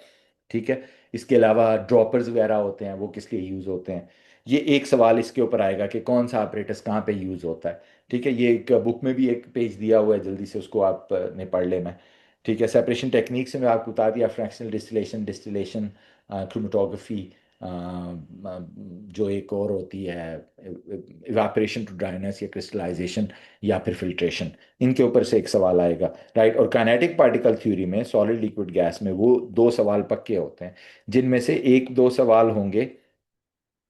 ठीक है। इसके अलावा ड्रॉपर्स वगैरह होते हैं, वो किस लिए यूज़ होते हैं, ये एक सवाल इसके ऊपर आएगा कि कौन सा ऑपरेटस कहाँ पे यूज़ होता है, ठीक है। ये एक बुक में भी एक पेज दिया हुआ है, जल्दी से उसको आप ने पढ़ लेना, ठीक है। सेपरेशन टेक्निक से मैं आपको बता दिया, फ्रैक्शनल डिस्टिलेशन, क्रोमेटोग्राफी, जो एक और होती है इवापोरेशन टू ड्राइनेस या क्रिस्टलाइजेशन या फिर फिल्ट्रेशन, इनके ऊपर से एक सवाल आएगा, राइट। और काइनेटिक पार्टिकल थ्योरी में सॉलिड लिक्विड गैस में वो दो सवाल पक्के होते हैं, जिनमें से एक दो सवाल होंगे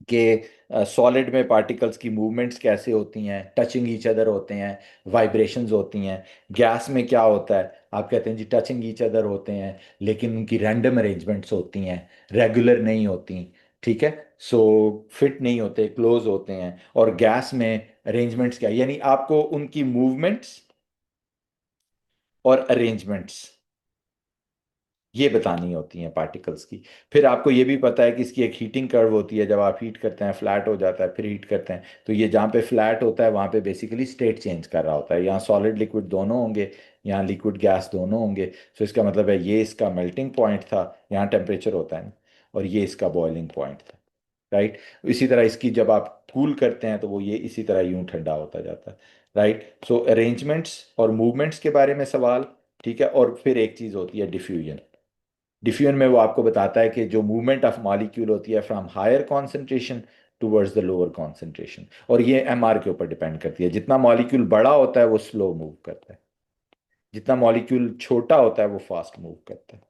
कि सॉलिड में पार्टिकल्स की मूवमेंट्स कैसे होती हैं, टचिंग ईच अदर होते हैं, वाइब्रेशंस होती हैं। गैस में क्या होता है, आप कहते हैं जी टचिंग ईच अदर होते हैं, लेकिन उनकी रैंडम अरेंजमेंट्स होती हैं, रेगुलर नहीं होती, ठीक है। सो फिट नहीं होते, क्लोज होते हैं। और गैस में अरेंजमेंट्स क्या, यानी आपको उनकी मूवमेंट्स और अरेंजमेंट्स ये बतानी होती हैं पार्टिकल्स की। फिर आपको ये भी पता है कि इसकी एक हीटिंग कर्व होती है, जब आप हीट करते हैं फ्लैट हो जाता है, फिर हीट करते हैं तो ये जहाँ पे फ्लैट होता है वहाँ पे बेसिकली स्टेट चेंज कर रहा होता है, यहाँ सॉलिड लिक्विड दोनों होंगे, यहाँ लिक्विड गैस दोनों होंगे। तो इसका मतलब है ये इसका मेल्टिंग पॉइंट था, यहाँ टेम्परेचर होता है ना, और ये इसका बॉइलिंग पॉइंट था, राइट। इसी तरह इसकी जब आप कूल करते हैं तो वो ये इसी तरह यूं ठंडा होता जाता है, राइट। सो अरेंजमेंट्स और मूवमेंट्स के बारे में सवाल, ठीक है। और फिर एक चीज़ होती है डिफ्यूजन। डिफ्यूजन में वो आपको बताता है कि जो मूवमेंट ऑफ मॉलिक्यूल होती है from higher concentration towards the lower concentration, और ये एमआर के ऊपर डिपेंड करती है, जितना मॉलिक्यूल बड़ा होता है वो स्लो मूव करता है, जितना मॉलिक्यूल छोटा होता है वो फास्ट मूव करता है,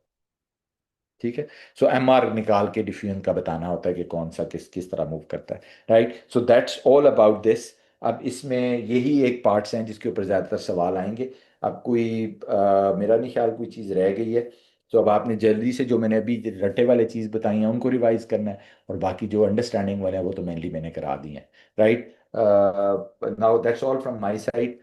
ठीक है। सो एमआर निकाल के डिफ्यूजन का बताना होता है कि कौन सा किस किस तरह मूव करता है, right. So that's all about this. अब इसमें यही एक पार्ट्स हैं जिसके ऊपर ज़्यादातर सवाल आएंगे। अब कोई मेरा नहीं ख्याल कोई चीज़ रह गई है, तो अब आपने जल्दी से जो मैंने अभी रटे वाले चीज़ बताई हैं उनको रिवाइज करना है, और बाकी जो अंडरस्टैंडिंग वाले हैं वो तो मेनली मैंने करा दी हैं, right. Now that's all from my side.